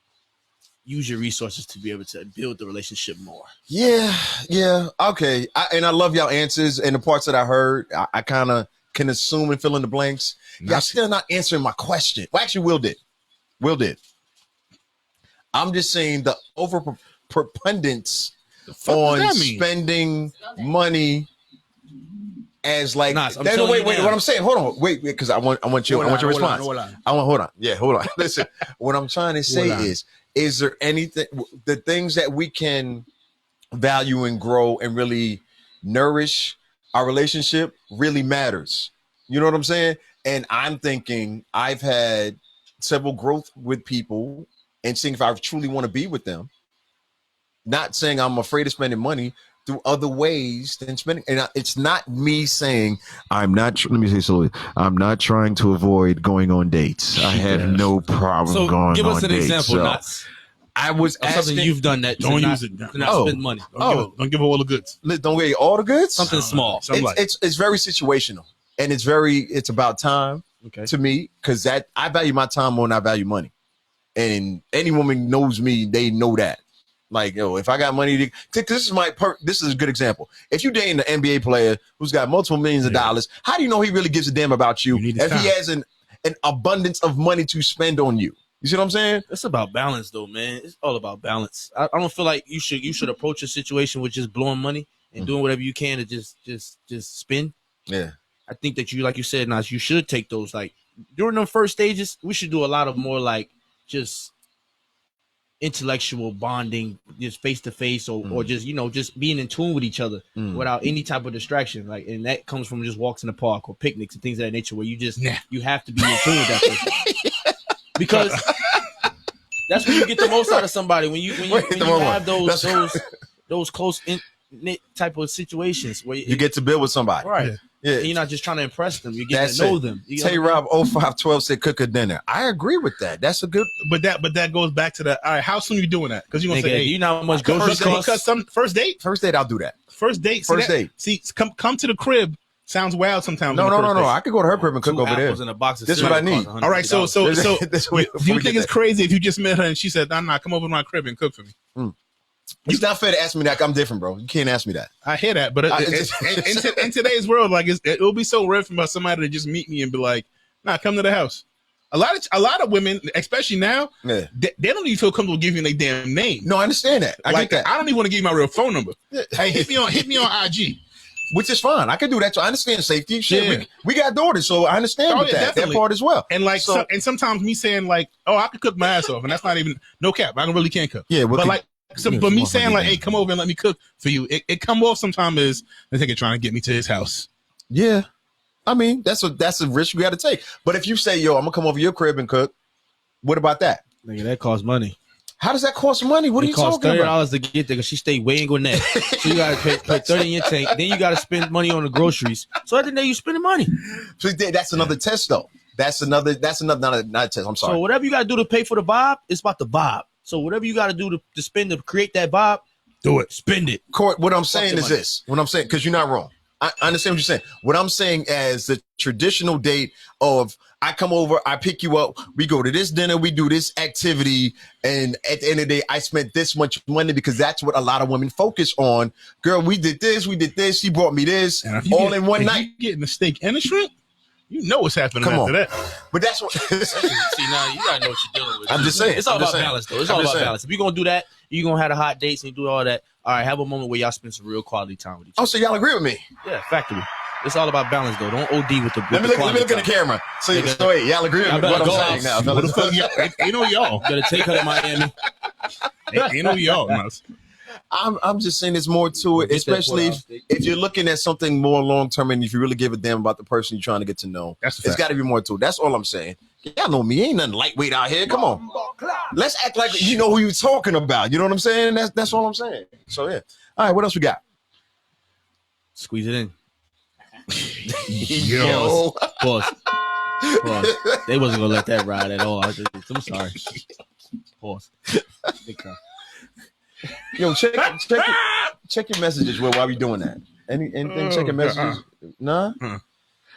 use your resources to be able to build the relationship more. Yeah. Okay. I love y'all answers and the parts that I heard. I kind of can assume and fill in the blanks. Y'all still not answering my question. Well, actually, Will did. I'm just saying the overprependence on that mean? spending money as like. Nas, I'm No, telling wait. you now. What I'm saying. Hold on. Wait, because I want your response. Hold on. Hold on. Yeah, hold on. Listen, what I'm trying to say is there anything, the things that we can value and grow and really nourish our relationship really matters. You know what I'm saying? And I'm thinking I've had several growth with people and seeing if I truly want to be with them. Not saying I'm afraid of spending money through other ways than spending. And it's not me saying let me say slowly. I'm not trying to avoid going on dates. I have no problem So going on dates. give us an example, So Knots, I was of something asking, you've done that Don't to use not, it. to not Oh. spend money. Don't give her all the goods. don't get all the goods. Something small. It's very situational, and it's about time Okay. to me, because I value my time more than I value money. And any woman knows me, they know that. Like, yo, if I got money, this is a good example. If you dating an NBA player who's got multiple millions of dollars, how do you know he really gives a damn about you You need his if he time. has an abundance of money to spend on you? You see what I'm saying? It's about balance, though, man. It's all about balance. I don't feel like you should approach a situation with just blowing money and doing whatever you can to just spend. Yeah. I think that you, like you said, Nas, you should take those, like during the first stages. We should do a lot of more like just intellectual bonding, just face to face, or just just being in tune with each other without any type of distraction. Like, and that comes from just walks in the park or picnics and things of that nature, where you have to be in tune with that person. Because that's when you get the most out of somebody, when you have those close knit type of situations where You get to build with somebody. right. Yeah. And you're not just trying to impress them. You're getting to know them. You Tay Rob 0512 said cook a dinner. I agree with that. That's a good. But that goes back to the all right. How soon you doing that? Because you're gonna Nigga, say, hey, you know how much go groceries cost? because some first date. First date, I'll do that. First date. First date. See, come to the crib. Sounds wild sometimes. No. on the first date. I could go to her crib and cook Two over there. apples in a box of This is what I cereal need. cost All right, so $150. This do way- you think it's crazy if you just met her and she said, "Nah, come over to my crib and cook for me"? It's not fair to ask me that. I'm different, bro. You can't ask me that. I hear that, but in today's world, like it will be so rare for somebody to just meet me and be like, "Nah, come to the house." A lot of women, especially now, Yeah. they don't even feel comfortable giving their damn name. No, I understand that. I Like, get that. I don't even want to give you my real phone number. Hey, hit me on IG. Which is fine. I can do that. So I understand safety. Shit, Yeah. we got daughters, so I understand with that definitely. part as well. And like, So- and sometimes me saying like, "Oh, I could cook my ass off," and that's not even no cap. I really can't cook. Yeah, what but could- like, but me saying like, "Hey, come over and let me cook for you," it come off sometimes as I think they're trying to get me to his house. Yeah. I mean, that's a risk you got to take. But if you say, yo, I'm going to come over your crib and cook, what about that? Nigga, that costs money. How does that cost money? What are It you costs talking about? $30 to get there because she stayed way in Gwinnett. So you gotta pay 30 in your tank. Then you gotta spend money on the groceries. So at the end of the day, you spending money. So that's another test, though. That's another not a test. I'm sorry. So whatever you gotta do to pay for the vibe, it's about the vibe. So whatever you gotta do to spend to create that vibe, Do it. spend it. Court, what I'm saying your is money. this. What I'm saying, because you're not wrong. I understand what you're saying. What I'm saying as the traditional date of I come over, I pick you up, we go to this dinner, we do this activity, and at the end of the day, I spent this much money because that's what a lot of women focus on. Girl, we did this, she brought me this, all in one night. You getting the steak and the shrimp, you know what's happening after that. But that's what. See, now you gotta know what you're dealing with. I'm just saying. It's all about balance, though. It's all about balance. If you're gonna do that, you're gonna have the hot dates and do all that. All right, have a moment where y'all spend some real quality time with each other. Oh, so y'all agree with me? Yeah, factory. It's all about balance, though. Don't OD with the. Let me look at the camera. So wait, y'all agree with me? What I'm saying now? What the fuck? Ain't no y'all. Gotta take her to Miami. Ain't no y'all. I'm just saying there's more to it, especially if you're looking at something more long term and if you really give a damn about the person you're trying to get to know. It's got to be more to it. That's all I'm saying. Y'all know me. Ain't nothing lightweight out here. Come on. Let's act like you know who you're talking about. You know what I'm saying? That's all I'm saying. So, yeah. All right, what else we got? Squeeze it in. Yo. Pause. They wasn't going to let that ride at all. I'm sorry. Pause. Yo, check your messages while we doing that. Anything? Check your messages. Nah.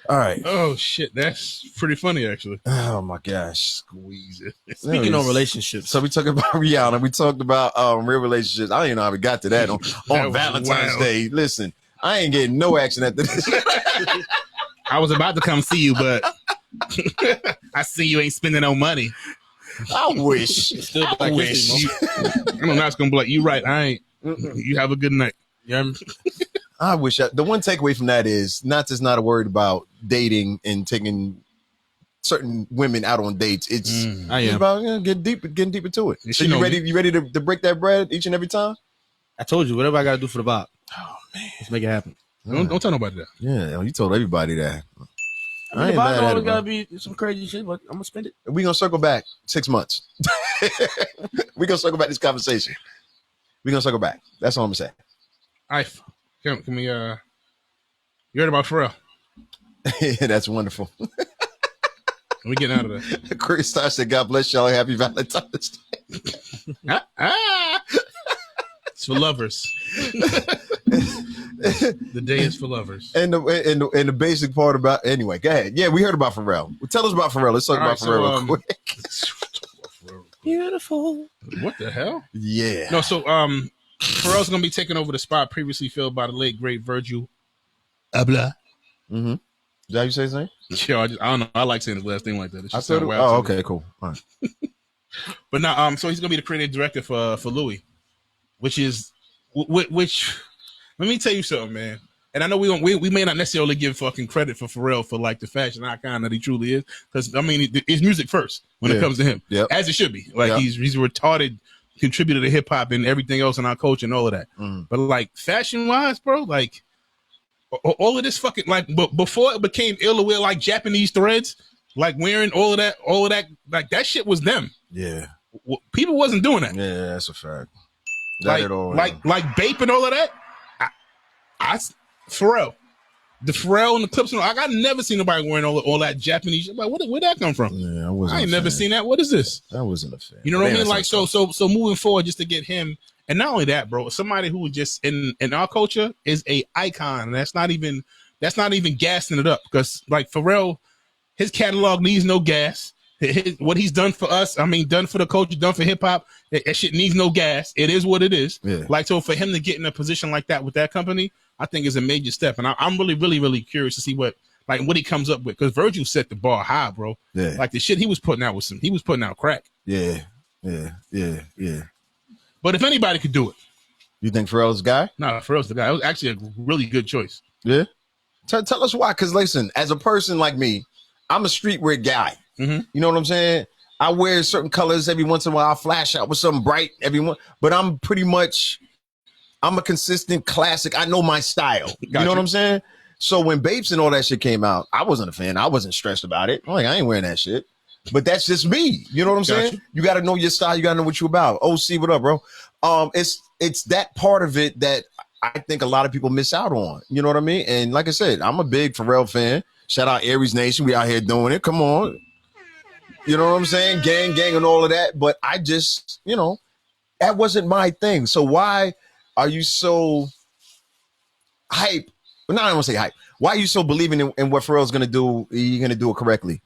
All right. Oh shit, that's pretty funny actually. Oh my gosh, squeeze it. Speaking of relationships, so we talked about Rihanna. We talked about real relationships. I don't even know how we got to that on Valentine's Day. Listen, I ain't getting no action after this. I was about to come see you, but I see you ain't spending no money. I wish. I wish. I'm not gonna be like, you right. I ain't. You have a good night. Yeah. I wish. The one takeaway from that is not worried about dating and taking certain women out on dates. It's about getting deeper to it. So you ready to break that bread each and every time? I told you, whatever I gotta do for the Bob. Oh man, let's make it happen. Don't tell nobody that. Yeah, you told everybody that. I mean, the Bob always gotta be some crazy shit, but I'm gonna spend it. We're gonna circle back 6 months. We're gonna circle back this conversation. We're gonna circle back. That's all I'm saying. All right. Can we you heard about Pharrell? Yeah, that's wonderful. We getting out of there. Chris Star said, God bless y'all. Happy Valentine's Day. It's for lovers. The day is for lovers. And the basic part about anyway, go ahead. Yeah, we heard about Pharrell. Well, tell us about Pharrell. Let's talk about Pharrell real quick. Beautiful. What the hell? Yeah. No, so Pharrell's gonna be taking over the spot previously filled by the late great Virgil Abloh. Mm-hmm. Is that how you say his name? Yeah, I don't know. I like saying his last name like that. I said, oh, okay, cool. All right. But now, so he's gonna be the creative director for Louis, which let me tell you something, man. And I know we may not necessarily give fucking credit for Pharrell for like the fashion icon that he truly is, because I mean it's music first when it comes to him, as it should be. Like he's a retarded contributor to hip hop and everything else in our culture and all of that. But like fashion wise, bro, like all of this fucking like, but before it became ill to wear like Japanese threads, like wearing all of that, like that shit was them. Yeah, people wasn't doing that. Yeah, that's a fact. Like Bape and all of that. Pharrell, the Pharrell and the clips. I never seen nobody wearing all that Japanese shit. Like, where'd that come from? Yeah, I ain't never seen that. What is this? I wasn't a fan. You know what I mean? Like, so moving forward, just to get him, and not only that, bro, somebody who just in our culture is a icon. And that's not even gassing it up, because like Pharrell, his catalog needs no gas. What he's done for us, I mean, done for the culture, done for hip hop, that shit needs no gas. It is what it is. Yeah. Like, so for him to get in a position like that with that company, I think is a major step. And I'm really, really, really curious to see what he comes up with, because Virgil set the bar high, bro. Yeah. Like the shit he was putting out he was putting out crack. Yeah. But if anybody could do it, you think Pharrell's the guy? No, Pharrell's the guy. It was actually a really good choice. Yeah. Tell us why. Because listen, as a person like me, I'm a streetwear guy. Mm-hmm. You know what I'm saying? I wear certain colors every once in a while. I flash out with something bright but I'm a consistent classic. I know my style. You know what I'm saying? So when Babes and all that shit came out, I wasn't a fan. I wasn't stressed about it. I'm like, I ain't wearing that shit. But that's just me. You know what I'm saying? You got to know your style. You got to know what you about. OC, what up, bro? It's that part of it that I think a lot of people miss out on. You know what I mean? And like I said, I'm a big Pharrell fan. Shout out Aries Nation. We out here doing it. Come on. You know what I'm saying? Gang and all of that. But I just, that wasn't my thing. So why are you so hype But now I don't want to say hype. Why are you so believing in what Pharrell's gonna do? You're gonna do it correctly.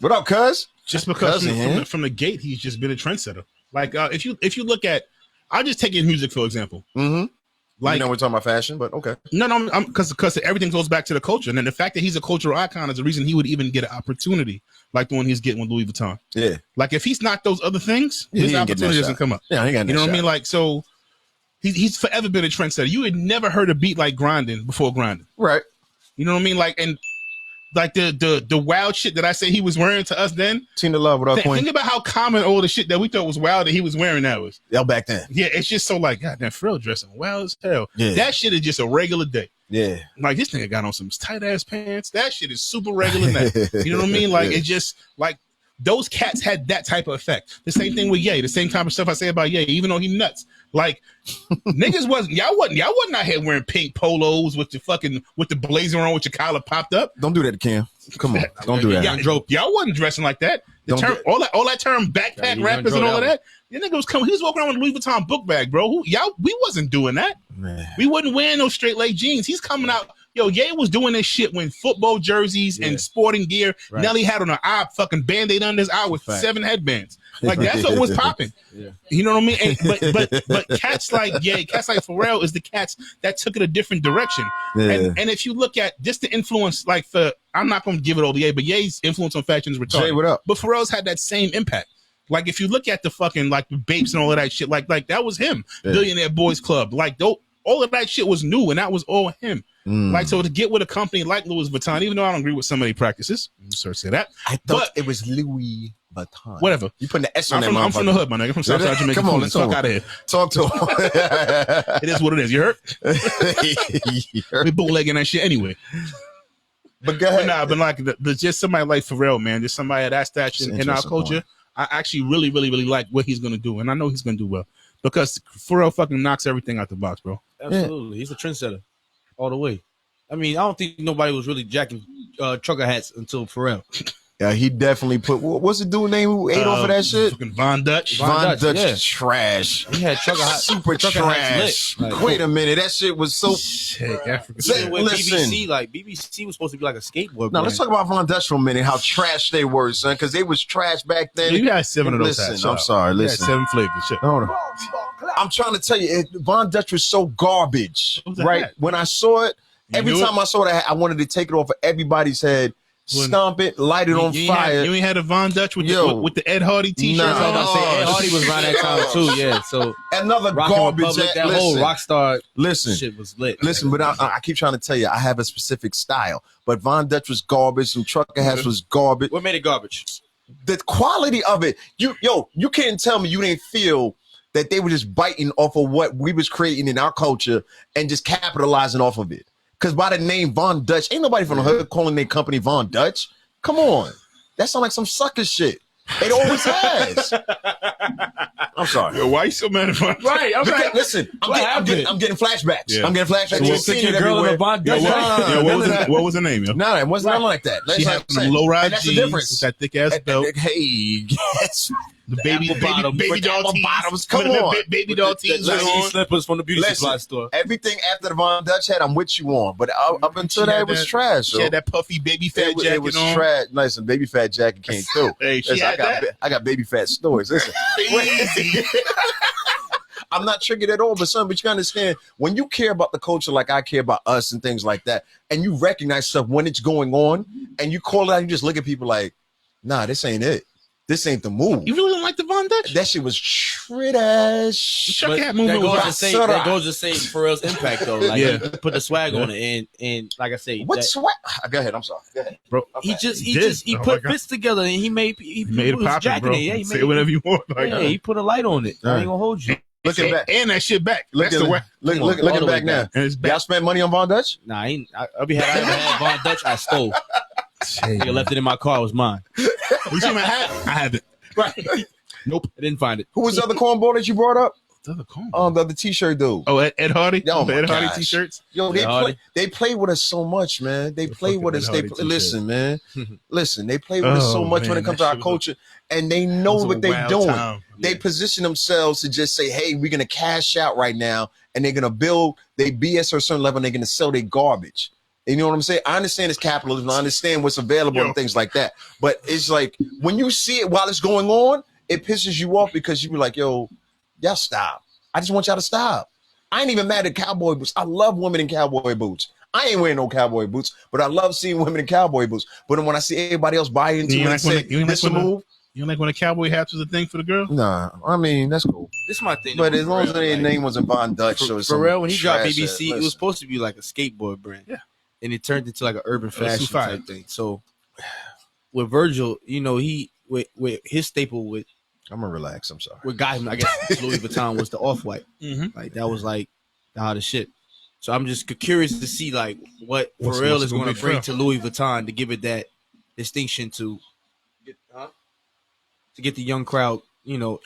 What up, cuz? Just because Cousin, from the gate, he's just been a trendsetter. Like if you look at, I'll just take his music for example. Mm-hmm. Like, you know, we're talking about fashion, but okay. No, because everything goes back to the culture, and then the fact that he's a cultural icon is the reason he would even get an opportunity like the one he's getting with Louis Vuitton. Yeah. Like if he's not those other things, Yeah, his opportunity doesn't come up. Yeah, he got you know what I shot. mean? Like so, he's forever been a trendsetter. You had never heard a beat like Grinding before Grinding. Right. You know what I mean? Like and. Like the wild shit that I say he was wearing to us then. Tina Love, what up, Queen? Think about how common all the shit that we thought was wild that he was wearing that was. Yeah, back then. Yeah, it's just so like, God damn, Pharrell dressing wild as hell. Yeah. That shit is just a regular day. Yeah. Like this nigga got on some tight ass pants. That shit is super regular now. You know what I mean? Like it's just like those cats had that type of effect. The same thing with Ye. The same type of stuff I say about Ye, even though he nuts. Like niggas wasn't out here wearing pink polos with the blazer on with your collar popped up. Don't do that, Cam. Come on, don't do that. Y'all wasn't dressing like that. All that term backpack rappers and all of that. The nigga was coming. He was walking around with a Louis Vuitton book bag, bro. We wasn't doing that. Man. We wasn't wearing those straight leg jeans. He's coming out. Yo, Ye was doing this shit when football jerseys and sporting gear. Right. Nelly had on an eye fucking Band-Aid under his eye with 7 headbands. Like that's what was popping. Yeah. You know what I mean? And, but cats like cats like Pharrell is the cats that took it a different direction. Yeah. And if you look at just the influence, like I'm not going to give it all to Ye, but Ye's influence on fashion is retarded. Jay, what up? But Pharrell's had that same impact. Like if you look at the fucking like the Bapes and all of that shit, like that was him. Yeah. Billionaire Boys Club, like all of that shit was new, and that was all him. Like so to get with a company like Louis Vuitton, even though I don't agree with some of their practices, sorry to say that. I thought it was Louis Vuitton. Whatever. You putting the S on that. I'm from the hood, my nigga. I'm from Southside Jamaica. Come on, let's talk out of here. Talk to him. It is what it is. You heard? We bootlegging that shit anyway. But go ahead. But like just somebody like Pharrell, man, just somebody at that station in our culture. Point. I actually really, really, really like what he's gonna do, and I know he's gonna do well because Pharrell fucking knocks everything out the box, bro. Absolutely, he's a trendsetter all the way. I mean, I don't think nobody was really jacking trucker hats until Pharrell. Yeah, he definitely put. What's the dude name who ate off of that shit? Fucking Von Dutch. Von Dutch trash. He had trucker hats, super trash. Like, wait a minute, that shit was so. Shit, listen, BBC was supposed to be like a skateboard. Now let's talk about Von Dutch for a minute. How trash they were, son, because they was trash back then. You had 7 of those hats. Listen, I'm sorry. Listen, 7 flavors. Shit. Hold on. I'm trying to tell you, Von Dutch was so garbage. Right when I saw it, every time I saw that, I wanted to take it off of everybody's head. Stomp it, light it on fire. You ain't had a Von Dutch with the Ed Hardy t-shirt. No, Ed Hardy was around that time too. Yeah, so another Rockin' garbage. Republic, that whole Rockstar shit was lit. Listen, but I keep trying to tell you, I have a specific style. But Von Dutch was garbage, and trucker hats was garbage. What made it garbage? The quality of it. You can't tell me you didn't feel that they were just biting off of what we was creating in our culture and just capitalizing off of it. Because by the name Von Dutch, ain't nobody from the hood calling their company Von Dutch. Come on. That sounds like some sucker shit. It always has. I'm sorry. Yo, why you so mad at Von Dutch? Right. I'm like, listen, I'm getting flashbacks. Yeah. I'm getting flashbacks. You've seen it everywhere. What was her name? Yo? No, it wasn't nothing like that. She had some low-rise jeans. Difference. That thick-ass belt. Hey, the baby doll bottoms. Come on. Baby doll tees. Slippers from the beauty supply store. Everything after the Von Dutch hat, I'm with you on. But up until that, it was trash. She had that puffy baby fat jacket on. It was trash. Listen, baby fat jacket came through. Hey, I got baby fat stories. Listen. I'm not triggered at all, but you understand when you care about the culture like I care about us and things like that, and you recognize stuff when it's going on, and you call it out, you just look at people like, nah, this ain't it. This ain't the move. You really don't like the Von Dutch? That shit was trash. That goes to say Pharrell's impact though. Like put the swag on it, and like I say, what swag? Go ahead. I'm sorry. Go ahead, bro. He put bits together and he made it poppin', bro. Yeah, he say whatever you want. He put a light on it. I ain't gonna hold you. Looking back and that shit back. Looking back now. Y'all spent money on Von Dutch? Nah, I had Von Dutch. I stole. I left it in my car. It was mine. You see my hat? I have it. Right. Nope. I didn't find it. Who was the other cornball that you brought up? The other cornball? The other t-shirt dude. Oh, Ed Hardy? Oh, the Ed Hardy t-shirts? Yo, they play with us so much, man. They play with us. Listen, man. Listen, they play with us so much when it comes to our culture. And they know what they're doing. They position themselves to just say, hey, we're going to cash out right now and they're gonna build. They be at a certain level, and they're gonna sell their garbage. And you know what I'm saying? I understand it's capitalism. I understand what's available and things like that. But it's like when you see it while it's going on, it pisses you off because you be like, yo, y'all stop. I just want y'all to stop. I ain't even mad at cowboy boots. I love women in cowboy boots. I ain't wearing no cowboy boots, but I love seeing women in cowboy boots. But when I see everybody else buy into it and say, this a move. You don't like when a cowboy hat was a thing for the girl? Nah, I mean, that's cool. This is my thing. But as long as their name wasn't Von Dutch or something. Pharrell, when he dropped BBC, it was supposed to be like a skateboard brand. Yeah. And it turned into like an urban fashion type thing. So with Virgil, you know, he with his staple with I'm gonna relax. I'm sorry. What got him, I guess, Louis Vuitton was the off-white. Mm-hmm. Like that was like the hottest shit. So I'm just curious to see like what Pharrell is going to bring to Louis Vuitton to give it that distinction to get the young crowd. You know,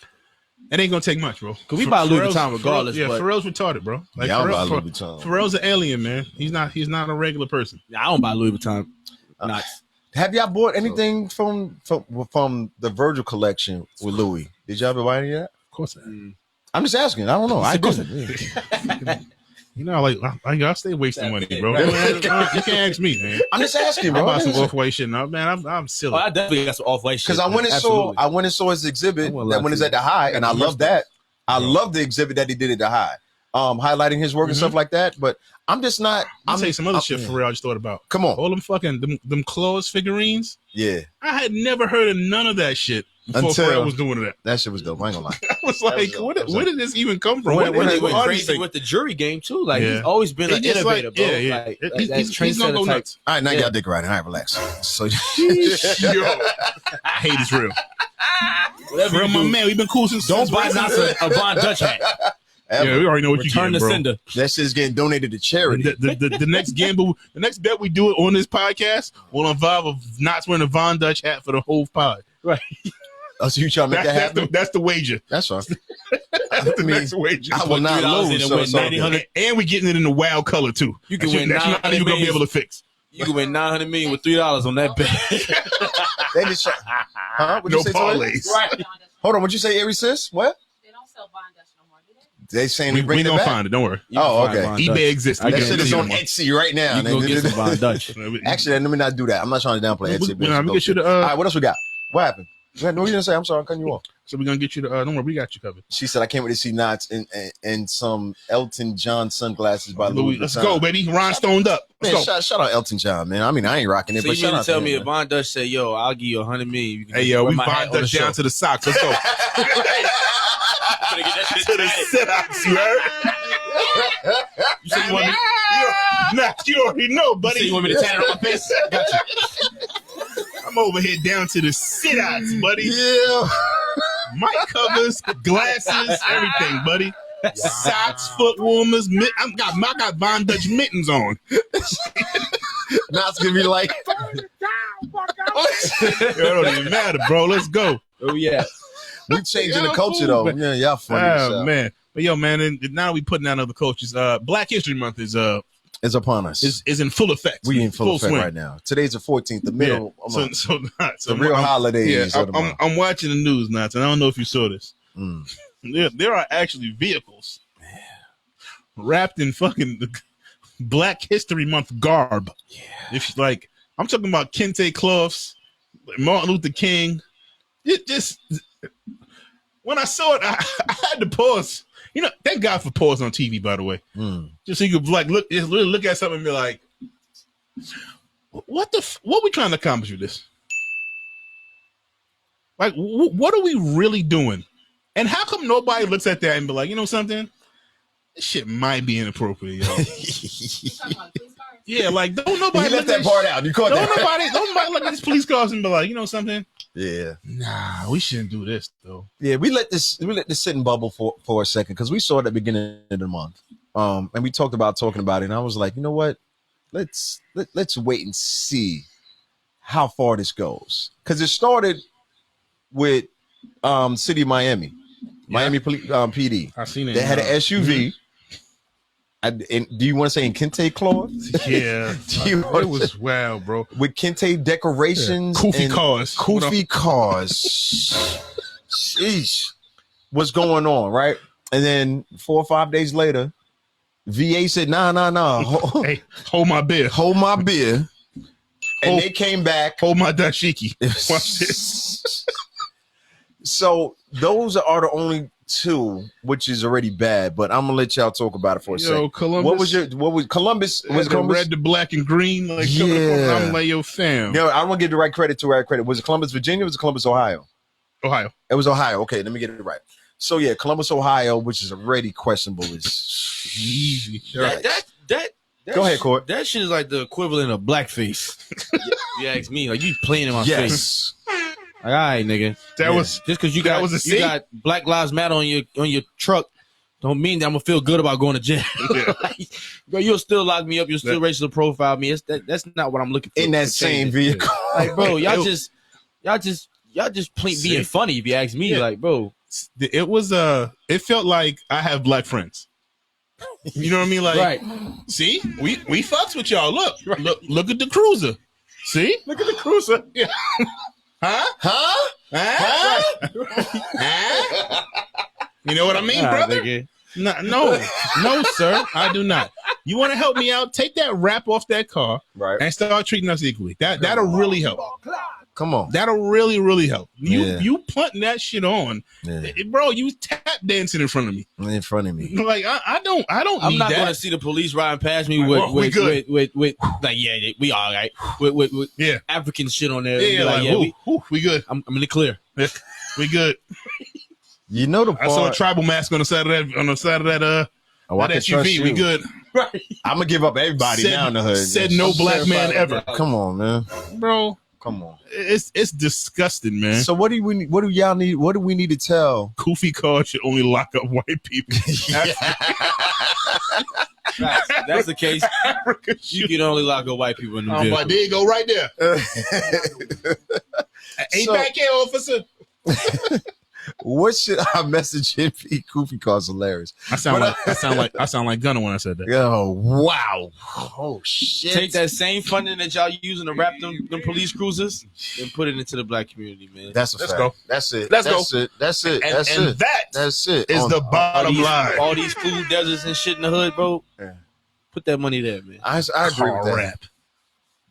it ain't gonna take much, bro. Cause we buy Louis Vuitton regardless. Yeah, Pharrell's retarded, bro. Like yeah, I buy Louis Vuitton. Pharrell's an alien, man. He's not a regular person. I don't buy Louis Vuitton. Have y'all bought anything from the Virgil collection with Louis? Did y'all ever buy any of that? Of course not. I'm just asking. I don't know. I didn't. You know, like I stay wasting money, bro. You can't ask me, man. I'm just asking, bro. I bought some off-white shit. No, man, I'm silly. Oh, I definitely got some off-white shit. Because I went and saw his exhibit that when it's at the High, and I love that. I love the exhibit that he did at the High, highlighting his work and stuff like that. But I'm just not. I'll tell you some other shit Pharrell I just thought about. Come on, all them fucking them claws figurines. Yeah, I had never heard of none of that shit before Pharrell was doing that. That shit was dope. I ain't gonna lie. I was like, where did this even come from? When he went crazy with the jury game too, like he's always been an innovator, bro. Yeah. He's gonna go nuts. All right, now y'all dick riding. All right, relax. So, yo, I hate is real. Whatever, my man, we've been cool since. Don't buy a Von Dutch hat. Yeah, we already know what you Return getting, the bro. sender. That shit's getting donated to charity. The next gamble, the next bet we do it on this podcast will involve Knots wearing a Von Dutch hat for the whole pod. Right. Oh, so you trying to make that happen? That's the wager. That's fine. That's the next wager. I will not lose. And we getting it in the wild color too. You can win. That's not even gonna be able to fix. You can win $900 million with $3 on that bet. They just What'd no you say, parlays. Right. Hold on. What'd you say, Aries sis? What? They don't sell Von Dutch no more, do they? They saying we bring it gonna back. find it. Don't worry. Oh, okay. eBay exists. That shit is on Etsy right now. You can go get some Von Dutch. Actually, let me not do that. I'm not trying to downplay Etsy. Let me get you the. All right, what else we got? What happened? What you gonna say? I'm sorry, I'm cutting you off. So we're gonna get you the. Don't worry, we got you covered. She said, "I can't wait to see Knots and some Elton John sunglasses by Louis Vuitton." Let's go, baby. Rhinestoned up. Man, shout out Elton John, man. I mean, I ain't rocking it, So but you shout mean out to tell to me him, if Von Dutch say, "Yo, I'll give you $100 million." Hey, yo, we Von Dutch down to the socks. Let's go. To the sit-outs, you heard? You say you want me? You already know, buddy. You want me to tan it on my face? Got you. I'm over here down to the sit-outs, buddy. Yeah. Mic covers, glasses, everything, buddy. Socks, foot warmers. I got Von Dutch mittens on. Knots gonna be like, It don't even matter, bro. Let's go. Oh yeah. We changing the culture though. Yeah, y'all funny. Oh man, but yo, man, and now we putting out other cultures. Black History Month is upon us. Is in full effect. We in full effect swing right now. Today's the 14th, the middle. Yeah. So the real holidays. Yeah, I'm watching the news now, and I don't know if you saw this. Mm. There are actually vehicles wrapped in fucking Black History Month garb. Yeah, if like I'm talking about kente cloths, Martin Luther King. It just when I saw it, I had to pause. You know, thank God for pause on TV, by the way. Just so you could like look at something and be like, what we trying to accomplish with this? Like, what are we really doing? And how come nobody looks at that and be like, you know something? This shit might be inappropriate, yo. Yeah, like don't nobody left that part out. You caught that. Don't nobody look at these police cars and be like, you know something? Yeah. Nah, we shouldn't do this though. Yeah, we let this sit and bubble for a second because we saw it at the beginning of the month. And we talking about it, and I was like, you know what? Let's wait and see how far this goes. Because it started with City of Miami. Miami PD. I seen it. They had an SUV. And do you want to say in kente cloth? Yeah. It was wow, bro. With kente decorations. Yeah. And Kufi Kars. Sheesh. What's going on, right? And then 4 or 5 days later, VA said, nah. Hey, hold my beer. Hold my beer. And they came back. Hold my dashiki. Watch this. So those are the only two, which is already bad. But I'm gonna let y'all talk about it for a second. Columbus. What was Columbus? Was the Columbus red, the black, and green? Like, yeah. I'm like, yo, fam. No, I want to give the right credit to right credit. Was it Columbus, Virginia? Or was it Columbus, Ohio? Ohio. It was Ohio. Okay, let me get it right. So yeah, Columbus, Ohio, which is already questionable, is easy. That Go ahead, Court. That shit is like the equivalent of blackface. You ask me, like you playing in my face. Like, all right, nigga. That was just because you got Black Lives Matter on your truck, don't mean that I'm gonna feel good about going to jail. Yeah. Like, bro, you'll still lock me up. You'll still racial profile me. That's not what I'm looking for. In that same vehicle, like, bro, y'all just being funny. If you ask me, like, bro, it was it felt like I have black friends. You know what I mean? Like, right. See, we fucks with y'all. Look at the cruiser. See, look at the cruiser. Yeah. Huh? You know what I mean, brother? Nigga. No, sir, I do not. You want to help me out? Take that wrap off that car, right, and start treating us equally. That'll really help. Come on, that'll really help. You punting that shit on, bro. You tap dancing in front of me. Like I don't. I'm not going to see the police riding past me with like we all right with African shit on there. Yeah, like, we good. I'm in the clear. We good. You know the part. I saw a tribal mask on the side of that SUV. We good. Right. I'm gonna give up everybody now in the hood. Said no black man ever. Come on, man, bro. Come on. It's disgusting, man. So what do y'all need? What do we need to tell? Kufi Kars should only lock up white people. That's the case. You can only lock up white people in the jail. But there you go, right there. Ain't back here, officer. What should our message be? Kufi Kars hilarious. I sound like Gunna when I said that. Oh wow! Oh shit! Take that same funding that y'all using to wrap them police cruisers and put it into the black community, man. Let's go. That's it. That's it. That's it. That's it. Is the bottom line. All these food deserts and shit in the hood, bro. Yeah. Put that money there, man. I agree with that. Rap.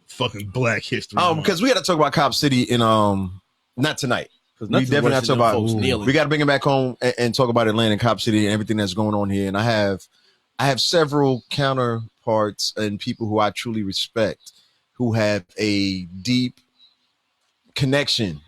Fucking Black History. Because we got to talk about Cop City in not tonight. We definitely have to talk about. We got to bring it back home and talk about Atlanta and Cop City and everything that's going on here. And I have several counterparts and people who I truly respect who have a deep connection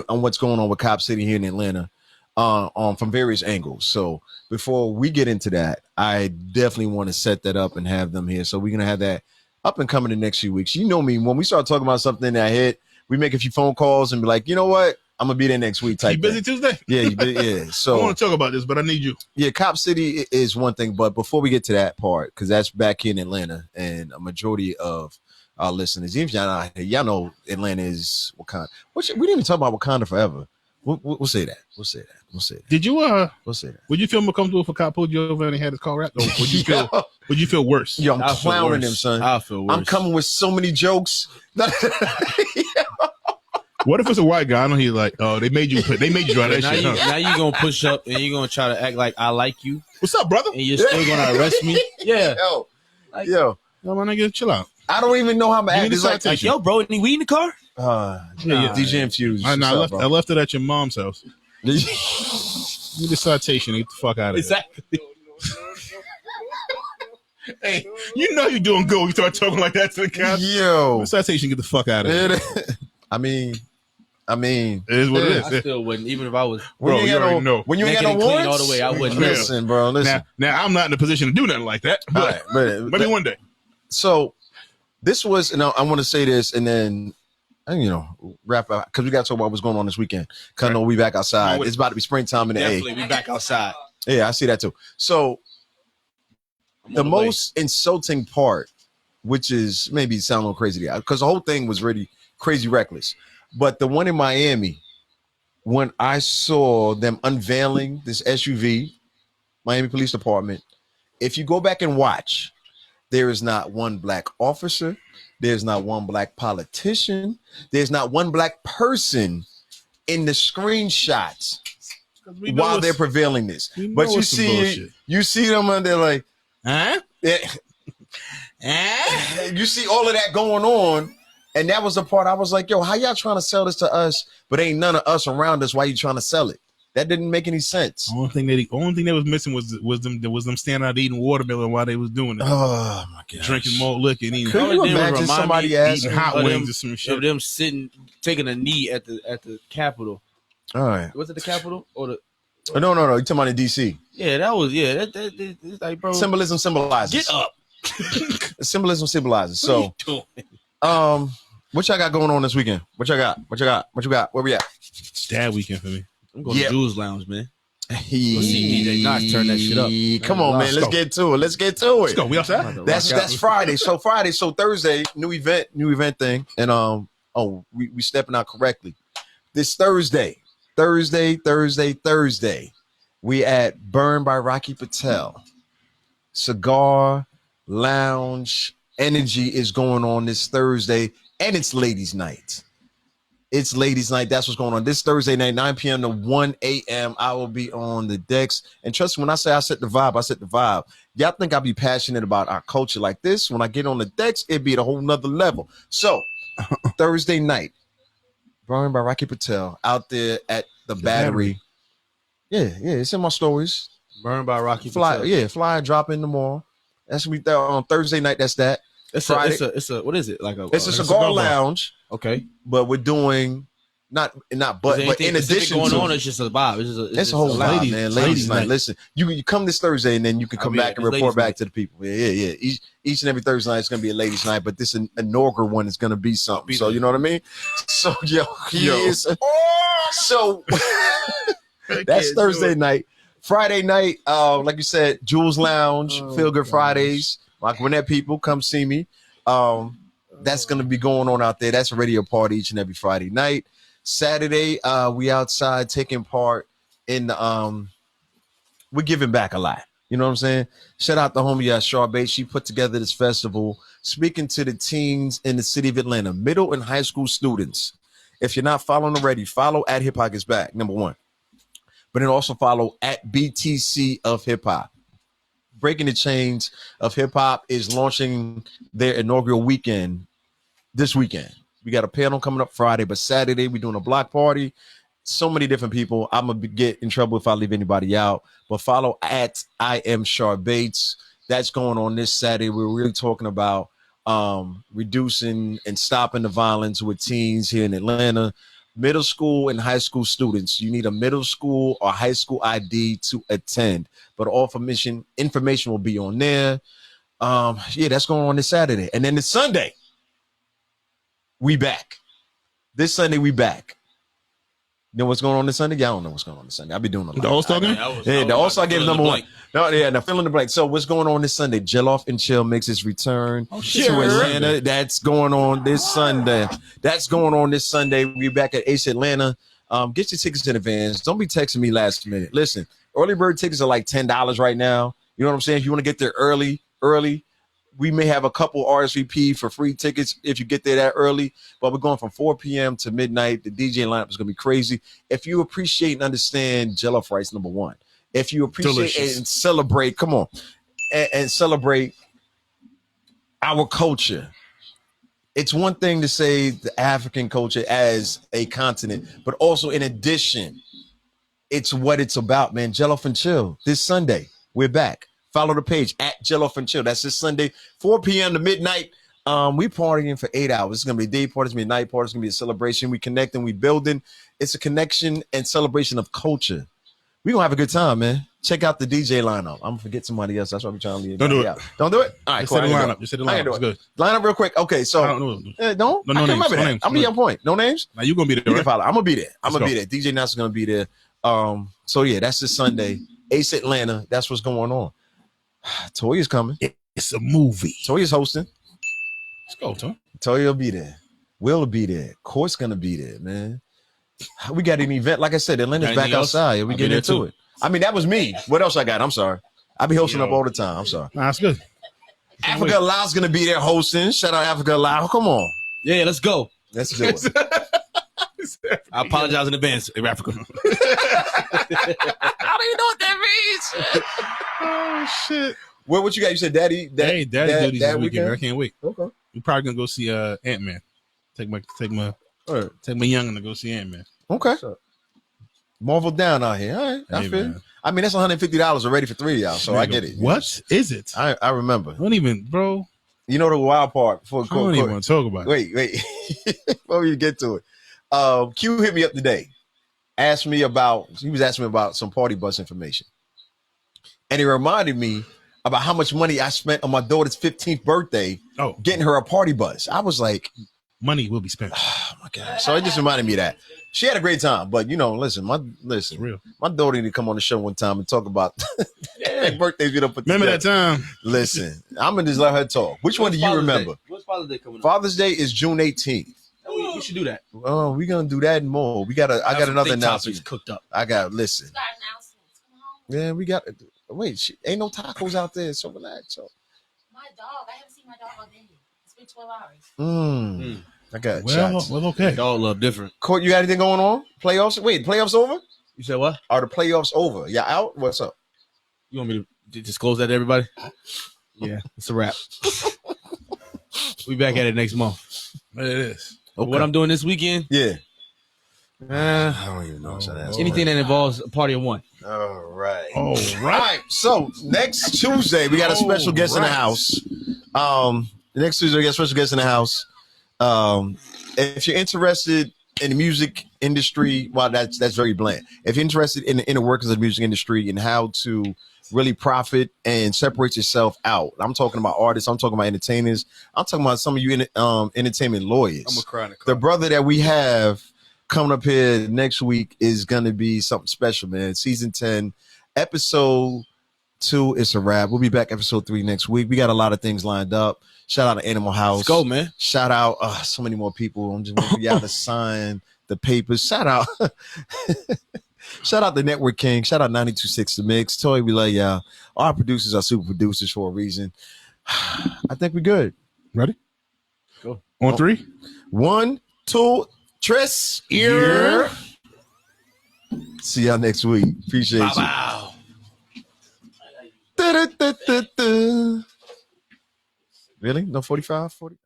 on what's going on with Cop City here in Atlanta, from various angles. So before we get into that, I definitely want to set that up and have them here. So we're gonna have that up and coming the next few weeks. You know me, when we start talking about something that hit, we make a few phone calls and be like, you know what? I'm gonna be there next week. You busy Tuesday? Yeah. So I want to talk about this, but I need you. Yeah, Cop City is one thing, but before we get to that part, because that's back here in Atlanta, and a majority of our listeners, even if y'all know Atlanta is Wakanda. We didn't even talk about Wakanda forever. We'll say that. We'll say that. Did you We'll say that. Would you feel more comfortable if a cop pulled you over and he had his car wrapped? Or would you feel worse? Yo, I'm clowning him, son. I feel worse. I'm coming with so many jokes. What if it's a white guy? I know he's like, oh, they made you try that shit. Now you gonna push up and you're gonna try to act like I like you. What's up, brother? And you're still gonna arrest me? Yeah. Yo, my nigga, chill out. I don't even know how I'm acting. Like, yo, bro, any weed in the car? DJ Infused. I left it at your mom's house. Need a citation. Get the fuck out of here. Exactly. Hey, you know you're doing good when you start talking like that to the cops. Yo. The citation, get the fuck out of here. I mean, it is what it is. I still wouldn't, even if I was. Bro, you already know. When you ain't got no warrants, all the way, I wouldn't. Listen, bro. Now I'm not in a position to do nothing like that. But maybe one day. So this was, and I want to say this, and then wrap up because we got to talk about what's going on this weekend. Because I know we back outside. It's about to be springtime in the A. Definitely, we back outside. Yeah, I see that too. So the most insulting part, which is maybe sound a little crazy to you, because the whole thing was really crazy reckless. But the one in Miami, when I saw them unveiling this SUV, Miami Police Department, if you go back and watch, there is not one black officer, there's not one black politician, there's not one black person in the screenshots while they're prevailing this. But you see them and they're like, huh? You see all of that going on, and that was the part I was like, yo, how y'all trying to sell this to us, but ain't none of us around us? Why you trying to sell it? That didn't make any sense. The only thing that was missing was them standing out eating watermelon while they was doing it. Oh my god, drinking malt liquor and eating. Could you imagine somebody eating hot wings or some shit? Of them sitting, taking a knee at the Capitol. All right, was it the Capitol or the? Oh, no. You talking about in DC? Yeah, that was That's like, bro. Symbolism symbolizes. Get up. Symbolism symbolizes. So, what y'all got going on this weekend? What you got? Where we at? It's that weekend for me. I'm going to Jules Lounge, man. Let's see DJ Knox turn that shit up. Come on, man. Let's get to it. Let's go. We outside. That's Friday. So Thursday, new event thing. And we stepping out correctly. This Thursday, we at Burn by Rocky Patel. Cigar Lounge Energy is going on this Thursday, and it's ladies' night. It's ladies' night. That's what's going on this Thursday night, 9 p.m. to 1 a.m. I will be on the decks. And trust me, when I say I set the vibe, I set the vibe. Y'all think I'll be passionate about our culture like this? When I get on the decks, it'd be at a whole nother level. So, Thursday night, Burn by Rocky Patel out there at the Battery. Yeah, it's in my stories. Burn by Rocky Patel. Yeah, fly drop in the mall. That's gonna be there on Thursday night. That's that. It's a what is it? Like it's a cigar lounge. Okay, but we're doing but in addition going to on, it's just a vibe. It's a whole vibe, man. Ladies night. Listen, you come this Thursday and then you can come back and report back to the people. Yeah. Each and every Thursday night is gonna be a ladies night, but this inaugural one is gonna be something. So you know what I mean? So so that's Thursday night. Friday night, like you said, Jules Lounge, Feel Good Fridays. Like when that people come see me. That's going to be going on out there. That's a radio party each and every Friday night. Saturday, we outside taking part in we're giving back a lot. You know what I'm saying? Shout out to homie Charbet. She put together this festival speaking to the teens in the city of Atlanta, middle and high school students. If you're not following already, follow at Hip Hop Is Back, number one. But then also follow at BTC of Hip Hop. Breaking the Chains of Hip Hop is launching their inaugural weekend this weekend. We got a panel coming up Friday, but Saturday we're doing a block party. So many different people. I'm going to get in trouble if I leave anybody out. But follow at I Am Charbates. That's going on this Saturday. We're really talking about reducing and stopping the violence with teens here in Atlanta. Middle school and high school students, you need a middle school or high school ID to attend. But all information will be on there. That's going on this Saturday. And then this Sunday, we back. This Sunday, we back. You know what's going on this Sunday? Y'all don't know what's going on this Sunday. I'll be doing a lot. The All-Star game? The All-Star game is number one. Now fill in the blank. So what's going on this Sunday? Gel Off and Chill makes its return to Atlanta. That's going on this Sunday. We back at Ace Atlanta. Get your tickets in advance. Don't be texting me last minute. Listen, early bird tickets are like $10 right now. You know what I'm saying? If you want to get there early, we may have a couple RSVP for free tickets if you get there that early, but we're going from 4 p.m. to midnight. The DJ lineup is going to be crazy. If you appreciate and understand Jollof rice, number one. If you appreciate and celebrate, come on, and celebrate our culture. It's one thing to say the African culture as a continent, but also in addition, it's what it's about, man. Jollof and Chill. This Sunday, we're back. Follow the page at Jollof and Chill. That's this Sunday, 4 p.m. to midnight. We partying for 8 hours. It's going to be a day party. It's going to be a night party. It's going to be a celebration. We connecting. We building. It's a connection and celebration of culture. We're going to have a good time, man. Check out the DJ lineup. I'm going to forget somebody else. That's why we're trying to leave. Don't do it. Don't do it? All right, cool. Just say the lineup. It's good. Line up real quick. Okay, so. No I can't remember that. I'm going to be on point. No names? Now you're going to be there, right? I'm going to be there. I'm going to be there. DJ Nas is going to be there. That's this Sunday. Ace Atlanta. That's what's going on. Toya's coming. It's a movie. Toya's hosting. Let's go, Toya. Toya will be there. Will be there. Court's gonna be there, man. We got an event. Like I said, Atlanta's back outside. We get into it. I mean, that was me. What else I got? I'm sorry. I be hosting up all the time. I'm sorry. Nah, that's good. Africa Alive's gonna be there hosting. Shout out Africa Alive. Come on. Yeah, let's go. Let's do it. I apologize in advance, Africa. I don't even know what that means. Oh shit. What you got? You said daddy Daddy duties this weekend. I can't wait. Okay. We're probably gonna go see Ant-Man. Take my youngin' to go see Ant-Man. Okay. Marvel down out here. All right. I feel. Man. I mean, that's $150 already for 3 of y'all, so I get it. What is it? I remember. Don't even, bro. You know the wild part. I don't even want to talk about it. Wait. Before you get to it, Q hit me up today. He was asking me about some party bus information, and he reminded me about how much money I spent on my daughter's 15th birthday getting her a party bus. I was like, money will be spent. Oh my God. So it just reminded me of that. She had a great time, but listen, my daughter need to come on the show one time and talk about birthdays we don't put Remember together. that time? Listen, I'm gonna just let her talk. Which one do you remember? What's Father's Day coming up? Father's Day is June 18th. We should do that. Oh, we're gonna do that and more. I got another announcement cooked up. Announcements. Come on. Yeah, we got. Wait, ain't no tacos out there, so relax. So. My dog. I haven't seen my dog all day. It's been 12 hours. I got shots. Well, okay. Dog love different. Court, you got anything going on? Playoffs? Wait, playoffs over? You said what? Are the playoffs over? You out? What's up? You want me to disclose that to everybody? Yeah, it's a wrap. We back at it next month. It is. Okay. What I'm doing this weekend? Yeah. I don't even know. Anything that involves a party of one. All right. All right. So next Tuesday we got a special guest in the house. Next Tuesday we got a special guest in the house. If you're interested in the music industry, well, that's very bland. If you're interested in the inner workings of the music industry and how to really profit and separate yourself out, I'm talking about artists. I'm talking about entertainers. I'm talking about some of you entertainment lawyers. I'm gonna cry in the car. The brother that we have coming up here next week is gonna be something special, man. Season 10, episode 2. It's a wrap. We'll be back episode 3 next week. We got a lot of things lined up. Shout out to Animal House. Let's go, man. Shout out so many more people. I'm just waiting for y'all to sign the papers. Shout out. Shout out the Network King. Shout out 92.6 The Mix. Toy, we love y'all. Our producers are super producers for a reason. I think we're good. Ready? Go. On 3? 1, 2, Tris. Ear. See y'all next week. Appreciate you. Wow. Da-da-da-da-da. Really? No 45? 40?